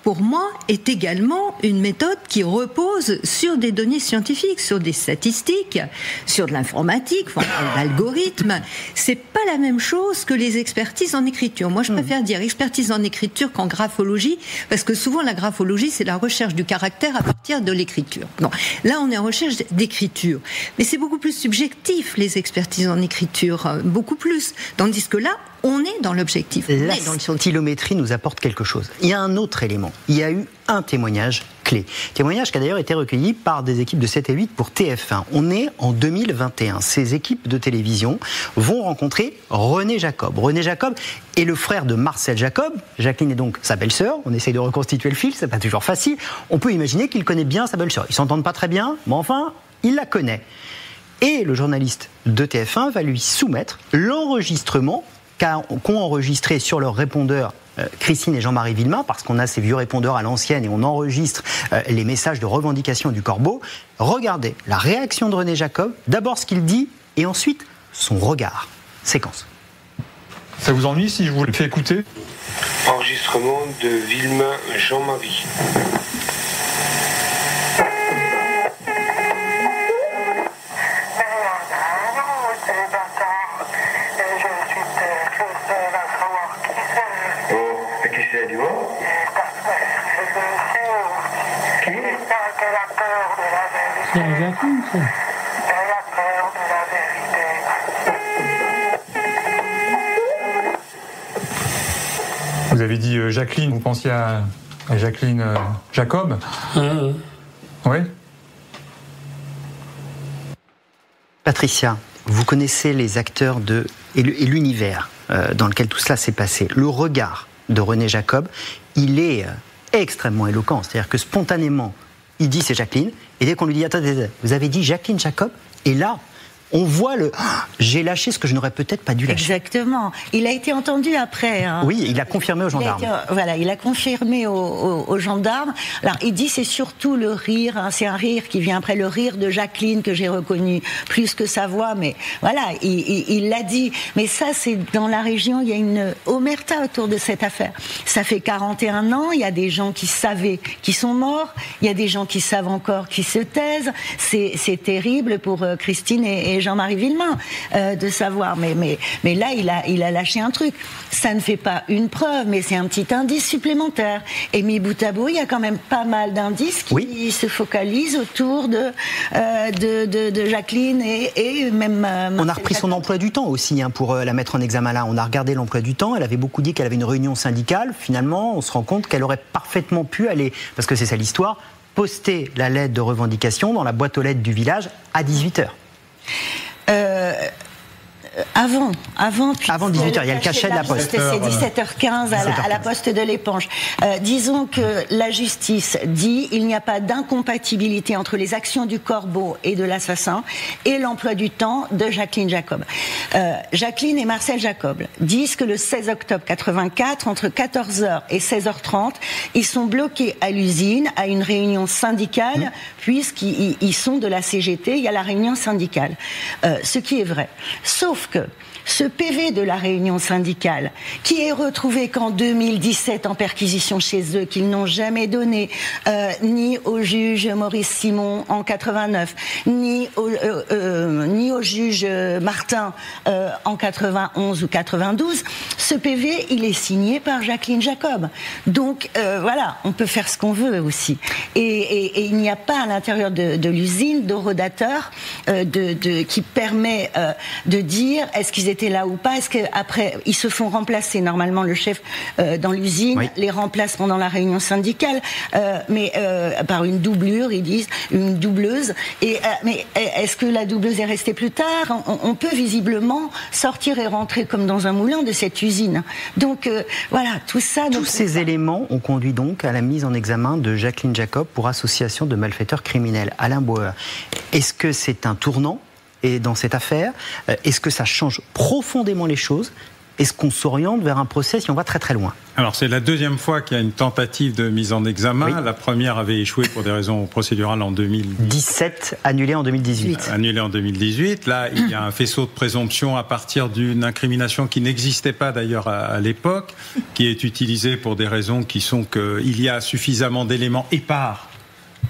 pour moi, est également une méthode qui repose sur des données scientifiques, sur des statistiques, sur de l'informatique, d'algorithmes. C'est pas la même chose que les expertises en écriture. Moi, je préfère dire expertise en écriture qu'en graphologie, parce que souvent, la graphologie, c'est la recherche du caractère à partir de l'écriture. Non. Là, on est en recherche d'écriture. Mais c'est beaucoup plus subjectif, les expertises en écriture, beaucoup plus. Tandis que là, on est dans l'objectif. La stylométrie nous apporte quelque chose. Il y a un autre élément. Il y a eu un témoignage clé. Témoignage qui a d'ailleurs été recueilli par des équipes de 7 et 8 pour TF1. On est en 2021. Ces équipes de télévision vont rencontrer René Jacob. René Jacob est le frère de Marcel Jacob. Jacqueline est donc sa belle-sœur. On essaye de reconstituer le fil, c'est pas toujours facile. On peut imaginer qu'il connaît bien sa belle-sœur. Ils s'entendent pas très bien, mais enfin, il la connaît. Et le journaliste de TF1 va lui soumettre l'enregistrement qu'ont enregistré sur leur répondeur Christine et Jean-Marie Villemain, parce qu'on a ces vieux répondeurs à l'ancienne et on enregistre les messages de revendication du Corbeau. Regardez la réaction de René Jacob, d'abord ce qu'il dit et ensuite son regard. Séquence. Ça vous ennuie si je vous le fais écouter ? Enregistrement de Villemain Jean-Marie. Vous avez dit Jacqueline, vous pensiez à Jacqueline Jacob ? Oui. Patricia, vous connaissez les acteurs et l'univers dans lequel tout cela s'est passé. Le regard de René Jacob, il est extrêmement éloquent. C'est-à-dire que spontanément, il dit c'est Jacqueline, et dès qu'on lui dit attendez, vous avez dit Jacqueline Jacob, et là, on voit j'ai lâché ce que je n'aurais peut-être pas dû lâcher. Exactement. Il a été entendu après. Hein. Oui, il a confirmé aux gendarmes. Il a confirmé aux gendarmes. Alors, il dit c'est surtout le rire. Hein, c'est un rire qui vient après le rire de Jacqueline que j'ai reconnu plus que sa voix. Mais voilà, il l'a dit. Mais ça, c'est dans la région, il y a une omerta autour de cette affaire. Ça fait 41 ans. Il y a des gens qui savaient qui sont morts. Il y a des gens qui savent encore qui se taisent. C'est terrible pour Christine et Jean-Marie Villemain de savoir, mais là il a lâché un truc. Ça ne fait pas une preuve, mais c'est un petit indice supplémentaire. Et mis bout à bout, il y a quand même pas mal d'indices qui se focalisent autour de Jacqueline et même. On a repris son emploi du temps aussi pour la mettre en examen là. On a regardé l'emploi du temps. Elle avait beaucoup dit qu'elle avait une réunion syndicale. Finalement, on se rend compte qu'elle aurait parfaitement pu aller, parce que c'est ça l'histoire, poster la lettre de revendication dans la boîte aux lettres du village à 18h. Avant 18h, il y a le cachet de la poste. C'est 17h15 à la poste de l'Épanche. Disons que la justice dit il n'y a pas d'incompatibilité entre les actions du corbeau et de l'assassin et l'emploi du temps de Jacqueline Jacob. Jacqueline et Marcel Jacob disent que le 16 octobre 84, entre 14h et 16h30, ils sont bloqués à l'usine à une réunion syndicale puisqu'ils sont de la CGT, il y a la réunion syndicale. Ce qui est vrai. Sauf que ce PV de la réunion syndicale, qui est retrouvé qu'en 2017 en perquisition chez eux, qu'ils n'ont jamais donné ni au juge Maurice Simon en 89, ni au juge Martin en 91 ou 92, ce PV, il est signé par Jacqueline Jacob. Donc voilà, on peut faire ce qu'on veut aussi. Et il n'y a pas à l'intérieur de l'usine d'horodateur qui permet de dire est-ce qu'ils étaient là ou pas, est-ce qu'après ils se font remplacer, normalement le chef dans l'usine les remplace pendant la réunion syndicale, mais par une doublure, ils disent, une doubleuse, mais est-ce que la doubleuse est restée plus tard? On peut visiblement sortir et rentrer comme dans un moulin de cette usine. Donc voilà, tout ça... Tous ces éléments ont conduit donc à la mise en examen de Jacqueline Jacob pour association de malfaiteurs criminels. Alain Bauer, est-ce que c'est un tournant dans cette affaire? Est-ce que ça change profondément les choses? Est-ce qu'on s'oriente vers un procès si on va très très loin? Alors c'est la deuxième fois qu'il y a une tentative de mise en examen. Oui. La première avait échoué pour des raisons procédurales en 2017, annulée en 2018. Annulée en 2018. Là, il y a un faisceau de présomption à partir d'une incrimination qui n'existait pas d'ailleurs à l'époque, qui est utilisée pour des raisons qui sont qu'il y a suffisamment d'éléments épars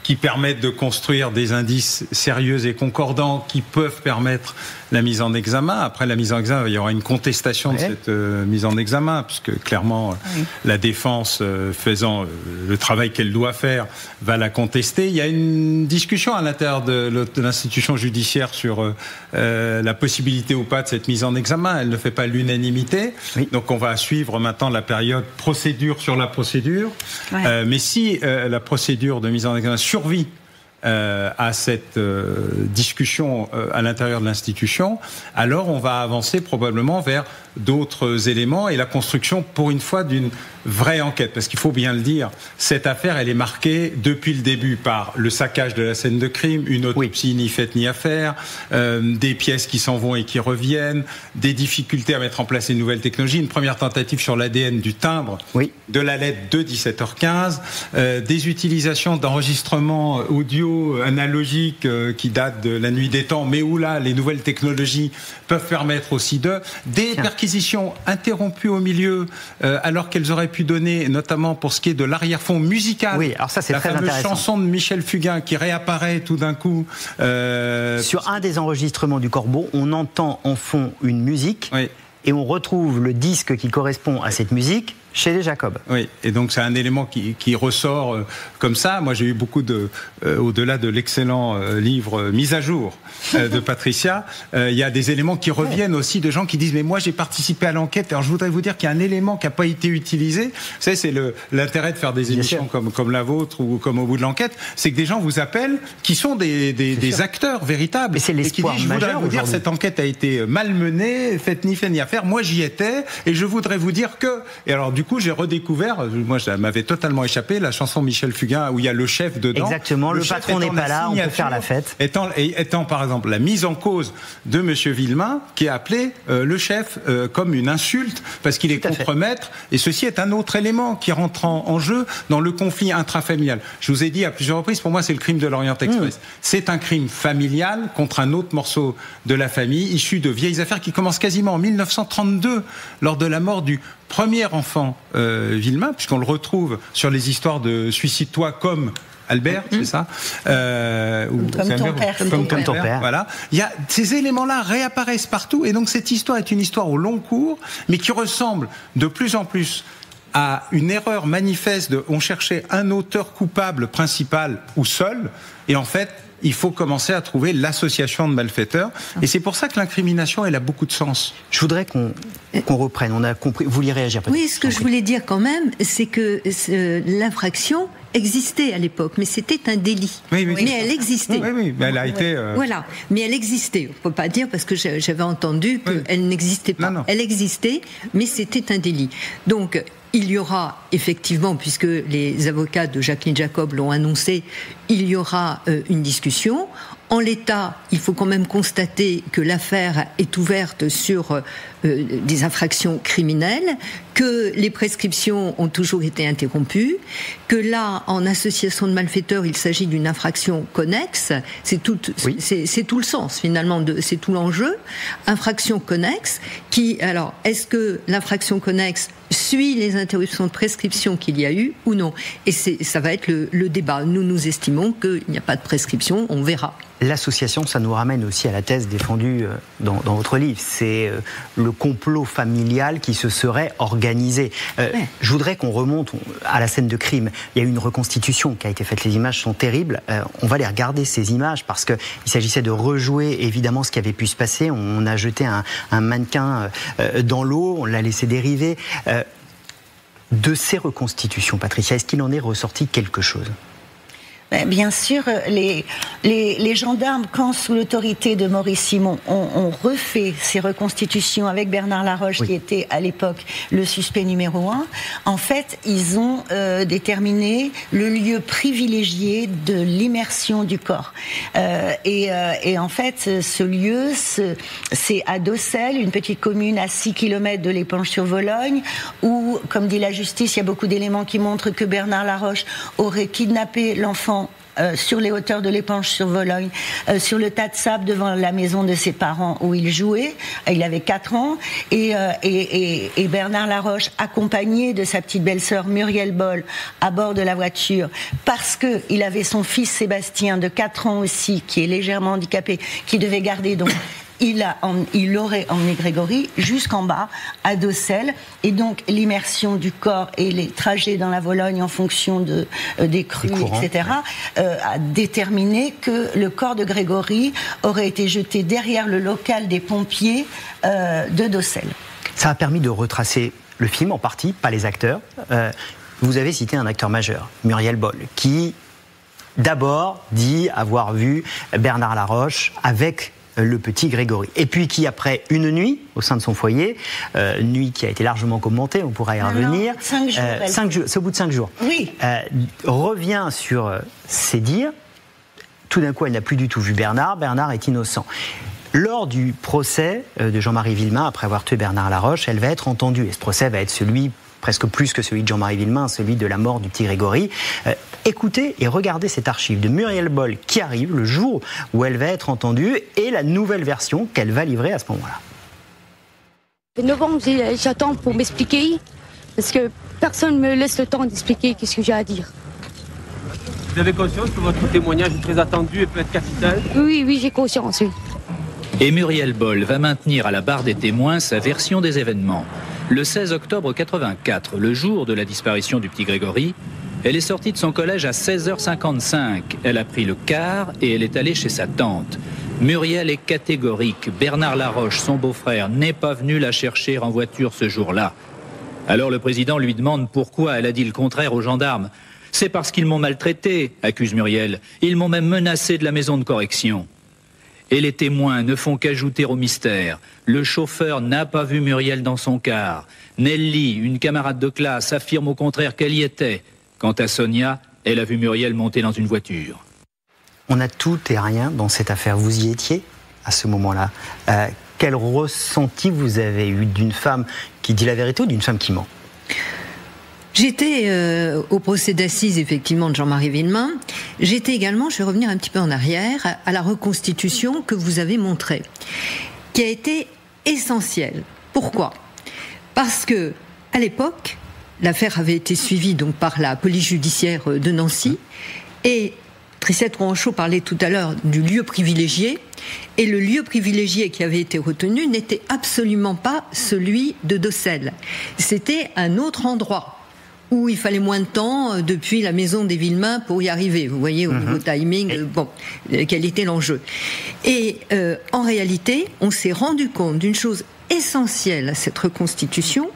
qui permettent de construire des indices sérieux et concordants qui peuvent permettre la mise en examen. Après la mise en examen, il y aura une contestation de cette mise en examen, puisque clairement, la défense faisant le travail qu'elle doit faire va la contester. Il y a une discussion à l'intérieur de l'institution judiciaire sur la possibilité ou pas de cette mise en examen. Elle ne fait pas l'unanimité. Oui. Donc on va suivre maintenant la période procédure sur la procédure. Mais si la procédure de mise en examen survit à cette discussion à l'intérieur de l'institution, alors on va avancer probablement vers d'autres éléments et la construction, pour une fois, d'une vraie enquête. Parce qu'il faut bien le dire, cette affaire, elle est marquée depuis le début par le saccage de la scène de crime, une autopsie ni faite ni à faire, des pièces qui s'en vont et qui reviennent, des difficultés à mettre en place une nouvelle technologie, une première tentative sur l'ADN du timbre de la lettre de 17h15, des utilisations d'enregistrements audio analogiques qui datent de la nuit des temps, mais où là, les nouvelles technologies peuvent permettre aussi des perquisitions interrompues au milieu, alors qu'elles auraient pu donner, notamment pour ce qui est de l'arrière-fond musical. Oui, alors ça c'est très intéressant. La fameuse chanson de Michel Fugain qui réapparaît tout d'un coup. Sur un des enregistrements du Corbeau, on entend en fond une musique et on retrouve le disque qui correspond à cette musique chez les Jacob. Oui, et donc c'est un élément qui ressort comme ça. Moi j'ai eu beaucoup au-delà de l'excellent livre Mise à jour de Patricia, il y a des éléments qui reviennent aussi de gens qui disent mais moi j'ai participé à l'enquête. Alors je voudrais vous dire qu'il y a un élément qui n'a pas été utilisé. Vous savez, c'est l'intérêt de faire des émissions comme la vôtre ou comme Au bout de l'enquête, c'est que des gens vous appellent qui sont des acteurs véritables. Et c'est l'espoir qui disent, je voudrais vous dire cette enquête a été mal menée, faite ni à faire. Moi j'y étais et je voudrais vous dire que... Et alors du coup, j'ai redécouvert, moi, ça m'avait totalement échappé, la chanson Michel Fugain où il y a le chef dedans. Exactement, le patron n'est pas là, on peut faire la fête. Étant par exemple la mise en cause de Monsieur Villemain, qui est appelé le chef comme une insulte parce qu'il est contremaître, et ceci est un autre élément qui rentre en jeu dans le conflit intrafamilial. Je vous ai dit à plusieurs reprises, pour moi, c'est le crime de l'Orient Express. C'est un crime familial contre un autre morceau de la famille, issu de vieilles affaires qui commencent quasiment en 1932, lors de la mort du premier enfant Villemain, puisqu'on le retrouve sur les histoires de Suicide-toi comme Albert, c'est ça Comme ton père. Voilà. Ces éléments-là réapparaissent partout, et donc cette histoire est une histoire au long cours, mais qui ressemble de plus en plus à une erreur manifeste on cherchait un auteur coupable principal ou seul, et en fait, il faut commencer à trouver l'association de malfaiteurs. Et c'est pour ça que l'incrimination, elle a beaucoup de sens. Je voudrais qu'on reprenne. On a compris. Vous vouliez réagir peut-être? Oui, ce que je voulais dire quand même, c'est que l'infraction existait à l'époque, mais c'était un délit. Oui, mais elle existait. Oui, mais elle a été... Voilà, mais elle existait. On ne peut pas dire, parce que j'avais entendu qu'elle n'existait pas. Non. Elle existait, mais c'était un délit. Donc, il y aura effectivement, puisque les avocats de Jacqueline Jacob l'ont annoncé, il y aura une discussion. En l'état, il faut quand même constater que l'affaire est ouverte sur des infractions criminelles, que les prescriptions ont toujours été interrompues, que là, en association de malfaiteurs, il s'agit d'une infraction connexe. C'est tout le sens finalement, c'est tout l'enjeu. Infraction connexe qui, alors, est-ce que l'infraction connexe suit les interruptions de prescription qu'il y a eu ou non? Et ça va être le débat. Nous estimons qu'il n'y a pas de prescription, on verra. L'association, ça nous ramène aussi à la thèse défendue dans votre livre. C'est le complot familial qui se serait organisé. Je voudrais qu'on remonte à la scène de crime. Il y a eu une reconstitution qui a été faite. Les images sont terribles. On va les regarder, ces images, parce qu'il s'agissait de rejouer évidemment ce qui avait pu se passer. On a jeté un mannequin dans l'eau, on l'a laissé dériver. De ces reconstitutions, Patricia, est-ce qu'il en est ressorti quelque chose ? Bien sûr, les gendarmes, quand sous l'autorité de Maurice Simon, ont refait ces reconstitutions avec Bernard Laroche, qui était à l'époque le suspect numéro 1, en fait, ils ont déterminé le lieu privilégié de l'immersion du corps. Et en fait, ce lieu, c'est à Docelles, une petite commune à 6 km de l'Épanche-sur-Vologne, où, comme dit la justice, il y a beaucoup d'éléments qui montrent que Bernard Laroche aurait kidnappé l'enfant sur les hauteurs de l'Épanche-sur-Vologne, sur le tas de sable devant la maison de ses parents où il jouait. Il avait 4 ans. Et Bernard Laroche, accompagné de sa petite belle-sœur Muriel Boll, à bord de la voiture, parce qu'il avait son fils Sébastien, de 4 ans aussi, qui est légèrement handicapé, qui devait garder donc... Il aurait emmené Grégory jusqu'en bas, à Docelles, et donc l'immersion du corps et les trajets dans la Vologne en fonction des crues, etc., a déterminé que le corps de Grégory aurait été jeté derrière le local des pompiers de Docelles. Ça a permis de retracer le film en partie, pas les acteurs. Vous avez cité un acteur majeur, Muriel Boll, qui d'abord dit avoir vu Bernard Laroche avec le petit Grégory. Et puis qui, après une nuit au sein de son foyer, nuit qui a été largement commentée, on pourra y revenir. 5 jours. C'est au bout de 5 jours. Oui. Revient sur ses dires. Tout d'un coup, elle n'a plus du tout vu Bernard. Bernard est innocent. Lors du procès de Jean-Marie Villemain, après avoir tué Bernard Laroche, elle va être entendue. Et ce procès va être celui, presque plus que celui de Jean-Marie Villemain, celui de la mort du petit Grégory. Écoutez et regardez cette archive de Muriel Boll qui arrive le jour où elle va être entendue et la nouvelle version qu'elle va livrer à ce moment-là. Novembre, j'attends pour m'expliquer, parce que personne ne me laisse le temps d'expliquer qu'est-ce que j'ai à dire. Vous avez conscience que votre témoignage est très attendu et peut être capital ? Oui, j'ai conscience, oui. Et Muriel Boll va maintenir à la barre des témoins sa version des événements. Le 16 octobre 84, le jour de la disparition du petit Grégory, elle est sortie de son collège à 16h55. Elle a pris le car et elle est allée chez sa tante. Muriel est catégorique. Bernard Laroche, son beau-frère, n'est pas venu la chercher en voiture ce jour-là. Alors le président lui demande pourquoi elle a dit le contraire aux gendarmes. « C'est parce qu'ils m'ont maltraité », accuse Muriel. « Ils m'ont même menacé de la maison de correction ». Et les témoins ne font qu'ajouter au mystère. Le chauffeur n'a pas vu Muriel dans son car. Nelly, une camarade de classe, affirme au contraire qu'elle y était. Quant à Sonia, elle a vu Muriel monter dans une voiture. On a tout et rien dans cette affaire. Vous y étiez à ce moment-là. Quel ressenti vous avez eu d'une femme qui dit la vérité ou d'une femme qui ment ? J'étais au procès d'assises, effectivement, de Jean-Marie Villemain. J'étais également, je vais revenir un petit peu en arrière, à la reconstitution que vous avez montrée, qui a été essentielle. Pourquoi ? Parce que, à l'époque, l'affaire avait été suivie donc par la police judiciaire de Nancy, et Tricette Rouanchot parlait tout à l'heure du lieu privilégié, et le lieu privilégié qui avait été retenu n'était absolument pas celui de Docelles. C'était un autre endroit, où il fallait moins de temps depuis la maison des Villemain pour y arriver. Vous voyez, au niveau timing, quel était l'enjeu. Et en réalité, on s'est rendu compte d'une chose essentielle à cette reconstitution,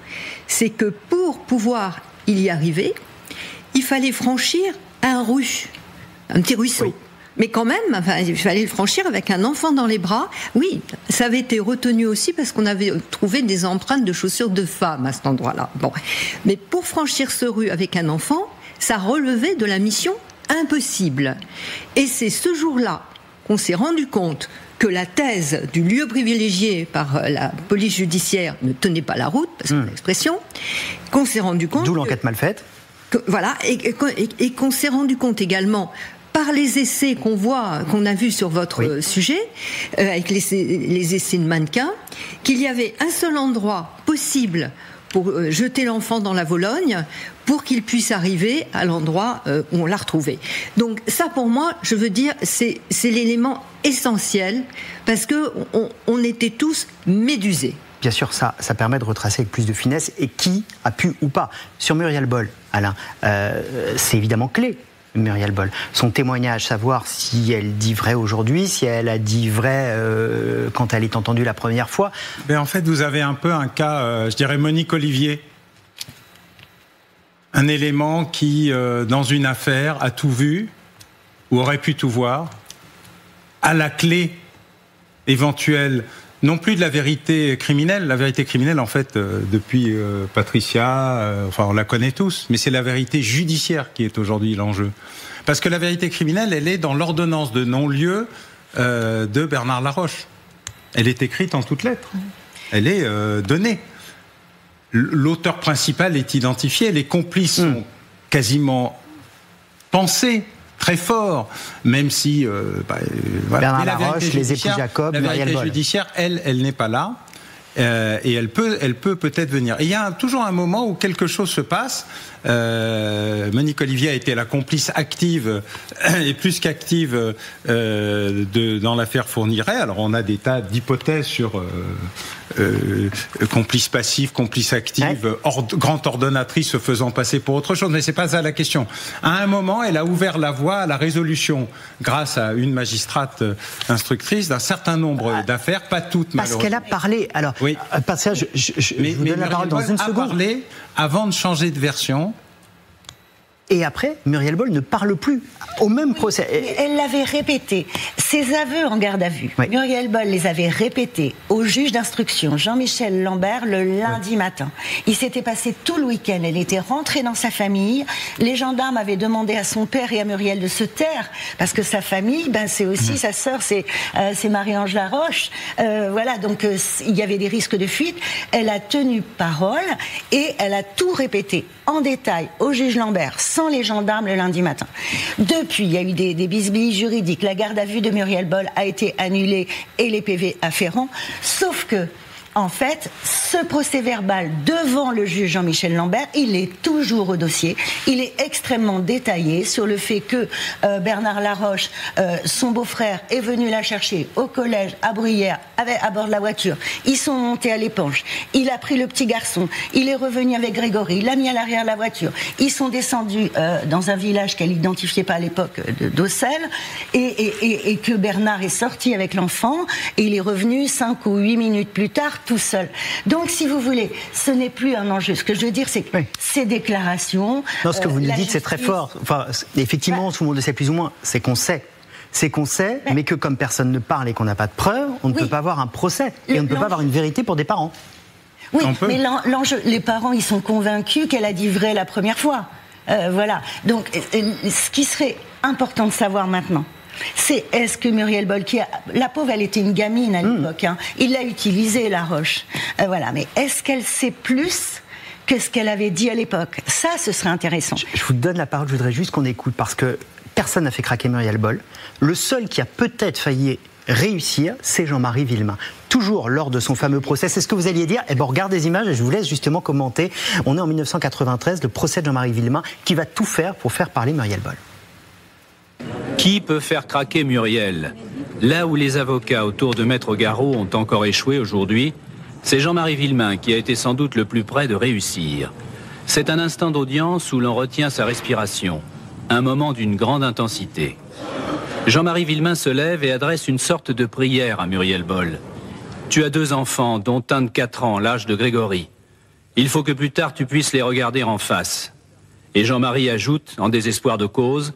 c'est que pour pouvoir y arriver, il fallait franchir un petit ruisseau. Oui. Mais quand même, il fallait le franchir avec un enfant dans les bras. Oui, ça avait été retenu aussi parce qu'on avait trouvé des empreintes de chaussures de femmes à cet endroit-là. Bon. Mais pour franchir ce rue avec un enfant, ça relevait de la mission impossible. Et c'est ce jour-là qu'on s'est rendu compte que la thèse du lieu privilégié par la police judiciaire ne tenait pas la route, parce que l'expression, qu'on s'est rendu compte... D'où l'enquête mal faite. Voilà, et qu'on s'est rendu compte également... par les essais qu'on a vus sur votre sujet, avec les essais de mannequins, qu'il y avait un seul endroit possible pour jeter l'enfant dans la Vologne, pour qu'il puisse arriver à l'endroit où on l'a retrouvé. Donc ça, pour moi, je veux dire, c'est l'élément essentiel, parce qu'on était tous médusés. Bien sûr, ça permet de retracer avec plus de finesse, et qui a pu ou pas. Sur Muriel Boll, Alain, c'est évidemment clé. Muriel Boll, son témoignage, savoir si elle dit vrai aujourd'hui, si elle a dit vrai quand elle est entendue la première fois. Mais en fait, vous avez un peu un cas, je dirais Monique Olivier, un élément qui, dans une affaire, a tout vu, ou aurait pu tout voir, à la clé éventuelle, non plus de la vérité criminelle. La vérité criminelle, en fait, depuis Patricia, enfin, on la connaît tous, mais c'est la vérité judiciaire qui est aujourd'hui l'enjeu. Parce que la vérité criminelle, elle est dans l'ordonnance de non-lieu de Bernard Laroche. Elle est écrite en toutes lettres. Elle est donnée. L'auteur principal est identifié, les complices sont quasiment pensés, très fort, même si Bernard Laroche, les époux Jacob, la vérité judiciaire, elle n'est pas là, et elle peut peut-être venir. Et il y a toujours un moment où quelque chose se passe. Monique Olivier a été la complice active et plus qu'active dans l'affaire Fourniret. Alors on a des tas d'hypothèses sur complice passif, complice active, grande ordonnatrice se faisant passer pour autre chose, mais c'est pas ça la question. À un moment, elle a ouvert la voie à la résolution, grâce à une magistrate instructrice, d'un certain nombre d'affaires, pas toutes malheureusement. Parce qu'elle a parlé. Alors, parce que je vous donne la parole dans une seconde. Parlé avant de changer de version. Et après, Muriel Boll ne parle plus au même procès. Elle l'avait répété. Ses aveux en garde à vue, Muriel Boll les avait répétés au juge d'instruction, Jean-Michel Lambert, le lundi matin. Il s'était passé tout le week-end. Elle était rentrée dans sa famille. Les gendarmes avaient demandé à son père et à Muriel de se taire, parce que sa famille, c'est aussi sa sœur, c'est Marie-Ange Laroche. Voilà, donc il y avait des risques de fuite. Elle a tenu parole et elle a tout répété en détail au juge Lambert, sans les gendarmes, le lundi matin. Depuis, il y a eu des bisbilles juridiques. La garde à vue de Muriel Boll a été annulée et les PV afférents. Sauf que, en fait, ce procès-verbal devant le juge Jean-Michel Lambert, il est toujours au dossier. Il est extrêmement détaillé sur le fait que Bernard Laroche, son beau-frère, est venu la chercher au collège à Bruyères, à bord de la voiture. Ils sont montés à l'épanche. Il a pris le petit garçon. Il est revenu avec Grégory. Il l'a mis à l'arrière de la voiture. Ils sont descendus dans un village qu'elle n'identifiait pas à l'époque d'Auxelles et que Bernard est sorti avec l'enfant et il est revenu 5 ou 8 minutes plus tard tout seul. Donc, si vous voulez, ce n'est plus un enjeu. Ce que je veux dire, c'est que ces déclarations... Non, ce que vous nous dites, c'est très fort. Enfin, effectivement, tout le monde le sait plus ou moins, c'est qu'on sait c'est qu'on sait, mais que comme personne ne parle et qu'on n'a pas de preuves, on ne peut pas avoir un procès. Et on ne peut pas avoir une vérité pour des parents. Oui, mais l'enjeu, les parents, ils sont convaincus qu'elle a dit vrai la première fois. Voilà. Donc, ce qui serait important de savoir maintenant, c'est est-ce que Muriel Boll, la pauvre, elle était une gamine à l'époque, il l'a utilisée, la roche. Voilà. Mais est-ce qu'elle sait plus que ce qu'elle avait dit à l'époque? Ça, ce serait intéressant. Je vous donne la parole, je voudrais juste qu'on écoute, parce que personne n'a fait craquer Muriel Boll. Le seul qui a peut-être failli réussir, c'est Jean-Marie Villemain. Toujours lors de son fameux procès. C'est ce que vous alliez dire? Eh bien, on regarde des images et je vous laisse justement commenter. On est en 1993, le procès de Jean-Marie Villemain, qui va tout faire pour faire parler Muriel Boll. Qui peut faire craquer Muriel? Là où les avocats autour de Maître Garot ont encore échoué aujourd'hui, c'est Jean-Marie Villemain qui a été sans doute le plus près de réussir. C'est un instant d'audience où l'on retient sa respiration, un moment d'une grande intensité. Jean-Marie Villemain se lève et adresse une sorte de prière à Muriel Boll. Tu as 2 enfants, dont un de 4 ans, l'âge de Grégory. Il faut que plus tard tu puisses les regarder en face. Et Jean-Marie ajoute, en désespoir de cause,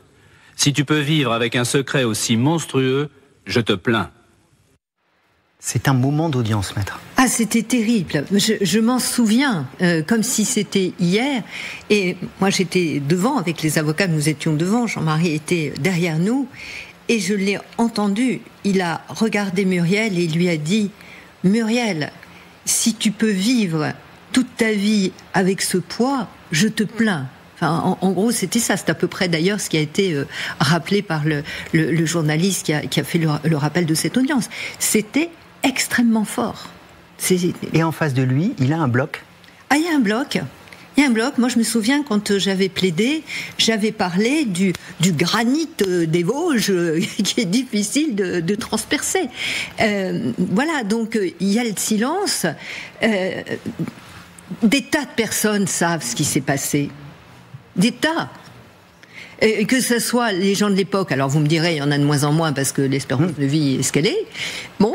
si tu peux vivre avec un secret aussi monstrueux, je te plains. C'est un moment d'audience, maître. Ah, c'était terrible. Je m'en souviens, comme si c'était hier. Et moi, j'étais devant avec les avocats, nous étions devant. Jean-Marie était derrière nous. Et je l'ai entendu. Il a regardé Muriel et il lui a dit « Muriel, si tu peux vivre toute ta vie avec ce poids, je te plains. » Enfin, en gros, c'était ça. C'est à peu près d'ailleurs ce qui a été rappelé par le journaliste qui a fait le rappel de cette audience. C'était extrêmement fort. Et en face de lui, il a un bloc. Ah, il y a un bloc. Il y a un bloc. Moi, je me souviens quand j'avais plaidé, j'avais parlé du granit des Vosges qui est difficile de transpercer. Voilà, donc il y a le silence. Des tas de personnes savent ce qui s'est passé. Des tas. Que ce soit les gens de l'époque, alors vous me direz, il y en a de moins en moins parce que l'espérance de vie est ce qu'elle est. Bon.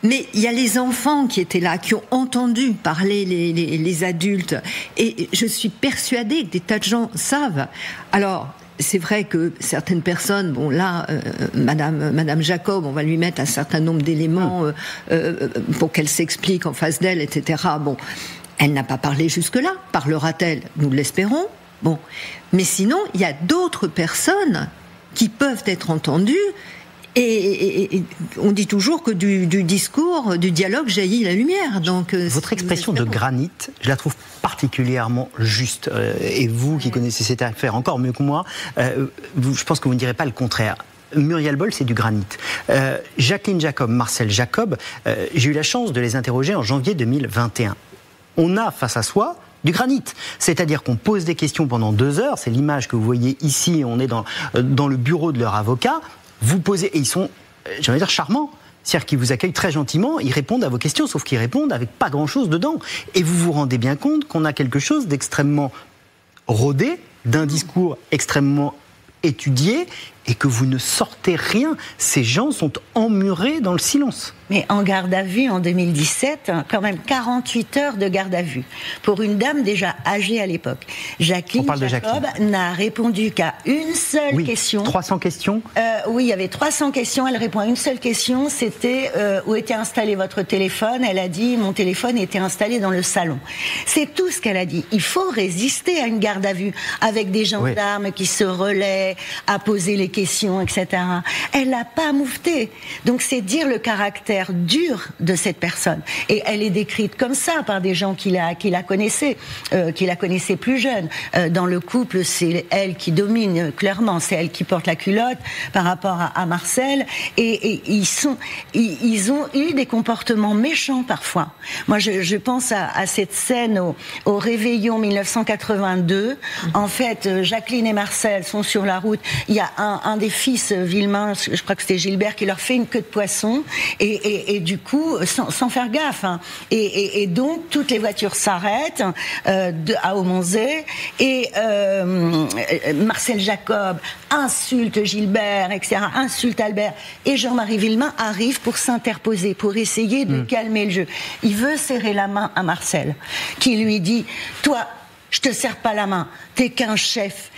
Mais il y a les enfants qui étaient là, qui ont entendu parler les adultes. Et je suis persuadée que des tas de gens savent. Alors, c'est vrai que certaines personnes, bon là, Madame Jacob, on va lui mettre un certain nombre d'éléments pour qu'elle s'explique en face d'elle, etc. Bon, elle n'a pas parlé jusque-là. Parlera-t-elle? Nous l'espérons. Bon. Mais sinon, il y a d'autres personnes qui peuvent être entendues. Et on dit toujours que du discours, du dialogue jaillit la lumière. Donc, votre expression de granit, je la trouve particulièrement juste. Et vous qui connaissez cette affaire encore mieux que moi, je pense que vous ne direz pas le contraire. Muriel Boll, c'est du granit. Jacqueline Jacob, Marcel Jacob, j'ai eu la chance de les interroger en janvier 2021. On a face à soi du granit. C'est-à-dire qu'on pose des questions pendant 2 heures. C'est l'image que vous voyez ici. On est dans le bureau de leur avocat. Vous posez, et ils sont, j'allais dire, charmants. C'est-à-dire qu'ils vous accueillent très gentiment, ils répondent à vos questions, sauf qu'ils répondent avec pas grand-chose dedans. Et vous vous rendez bien compte qu'on a quelque chose d'extrêmement rodé, d'un discours extrêmement étudié, et que vous ne sortez rien. Ces gens sont emmurés dans le silence. Mais en garde à vue en 2017, quand même 48 heures de garde à vue pour une dame déjà âgée à l'époque. Jacqueline Jacob n'a répondu qu'à une seule question. 300 questions. Oui, il y avait 300 questions. Elle répond à une seule question. C'était où était installé votre téléphone. Elle a dit mon téléphone était installé dans le salon. C'est tout ce qu'elle a dit. Il faut résister à une garde à vue avec des gendarmes qui se relaient à poser les questions, etc. Elle n'a pas mouveté. Donc c'est dire le caractère dur de cette personne. Et elle est décrite comme ça par des gens qui la connaissaient plus jeune. Dans le couple, c'est elle qui domine clairement, c'est elle qui porte la culotte par rapport à Marcel. Et ils ont eu des comportements méchants parfois. Moi, je pense à cette scène au réveillon 1982. En fait, Jacqueline et Marcel sont sur la route. Il y a un des fils, Villemain, je crois que c'était Gilbert, qui leur fait une queue de poisson. Et du coup, sans faire gaffe. Hein. Et donc, toutes les voitures s'arrêtent à Aumonzé. Et Marcel Jacob insulte Gilbert, etc., insulte Albert. Et Jean-Marie Villemain arrive pour s'interposer, pour essayer de calmer le jeu. Il veut serrer la main à Marcel, qui lui dit « Toi, je te serre pas la main. T'es qu'un chef.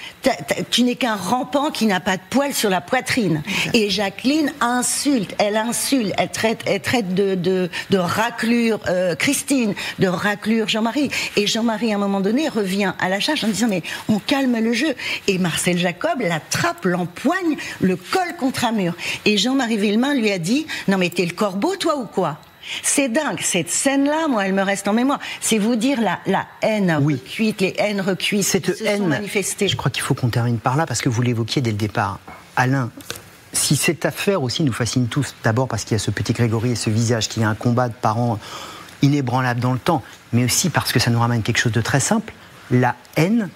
Tu n'es qu'un rampant qui n'a pas de poils sur la poitrine. Et Jacqueline elle traite de raclure Christine, de raclure Jean-Marie. Et Jean-Marie, à un moment donné, revient à la charge en disant mais on calme le jeu. Et Marcel Jacob l'attrape, l'empoigne, le colle contre un mur. Et Jean-Marie Villemain lui a dit non mais t'es le corbeau toi ou quoi? C'est dingue, cette scène-là, moi, elle me reste en mémoire. C'est vous dire la haine recuite, les haines recuites cette qui se sont manifestées. Je crois qu'il faut qu'on termine par là, parce que vous l'évoquiez dès le départ. Alain, si cette affaire aussi nous fascine tous, d'abord parce qu'il y a ce petit Grégory et ce visage, qu'il y a un combat de parents inébranlable dans le temps, mais aussi parce que ça nous ramène quelque chose de très simple, la haine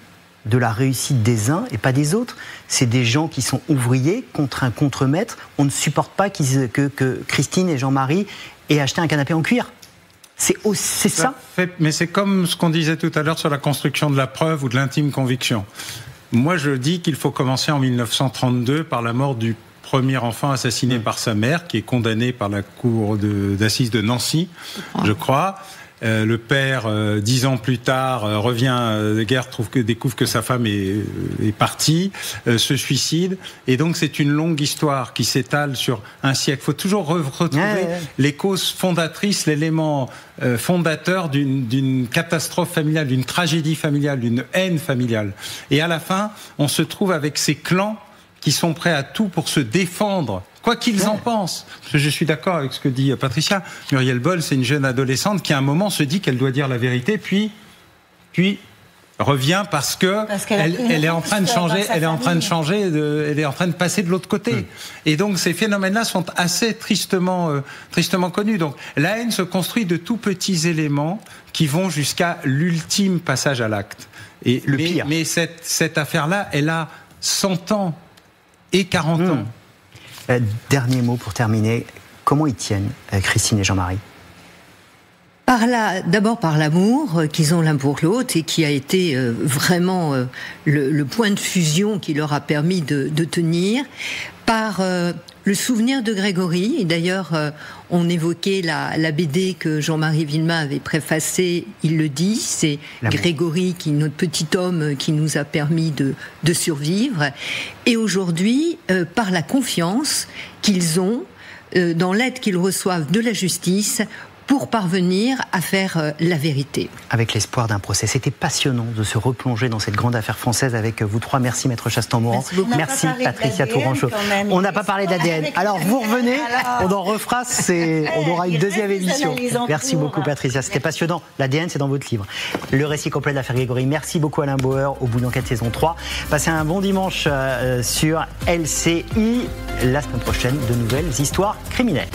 de la réussite des uns et pas des autres. C'est des gens qui sont ouvriers contre un contremaître. On ne supporte pas que Christine et Jean-Marie aient acheté un canapé en cuir. C'est ça. Mais c'est comme ce qu'on disait tout à l'heure sur la construction de la preuve ou de l'intime conviction. Moi, je dis qu'il faut commencer en 1932 par la mort du premier enfant assassiné par sa mère, qui est condamné par la cour d'assises de Nancy, je crois. Le père, 10 ans plus tard, revient de guerre, découvre que sa femme est partie, se suicide. Et donc, c'est une longue histoire qui s'étale sur un siècle. Il faut toujours retrouver les causes fondatrices, l'élément fondateur d'une catastrophe familiale, d'une tragédie familiale, d'une haine familiale. Et à la fin, on se trouve avec ces clans qui sont prêts à tout pour se défendre, quoi qu'ils en pensent. Parce que je suis d'accord avec ce que dit Patricia. Muriel Boll, c'est une jeune adolescente qui à un moment se dit qu'elle doit dire la vérité, puis revient parce qu'elle est en train de changer, elle est en train de passer de l'autre côté. Et donc ces phénomènes-là sont assez tristement connus. Donc la haine se construit de tout petits éléments qui vont jusqu'à l'ultime passage à l'acte. Et le pire. Mais cette affaire-là, elle a 100 ans et 40 ans. Dernier mot pour terminer. Comment ils tiennent, Christine et Jean-Marie ? D'abord par l'amour qu'ils ont l'un pour l'autre et qui a été vraiment le point de fusion qui leur a permis de tenir, par le souvenir de Grégory. Et d'ailleurs, on évoquait la BD que Jean-Marie Villemain avait préfacée, il le dit, c'est Grégory, notre petit homme qui nous a permis de survivre. Et aujourd'hui, par la confiance qu'ils ont dans l'aide qu'ils reçoivent de la justice pour parvenir à faire la vérité. Avec l'espoir d'un procès. C'était passionnant de se replonger dans cette grande affaire française avec vous trois. Merci Maître Chastan-Moran. Merci Patricia Tourangeau. On n'a pas parlé de l'ADN. Alors vous revenez, on en refera, on aura une deuxième émission. Merci beaucoup Patricia, c'était passionnant. L'ADN c'est dans votre livre. Le récit complet de l'affaire Grégory. Merci beaucoup Alain Bauer, au bout d'enquête saison 3. Passez un bon dimanche sur LCI. La semaine prochaine, de nouvelles histoires criminelles.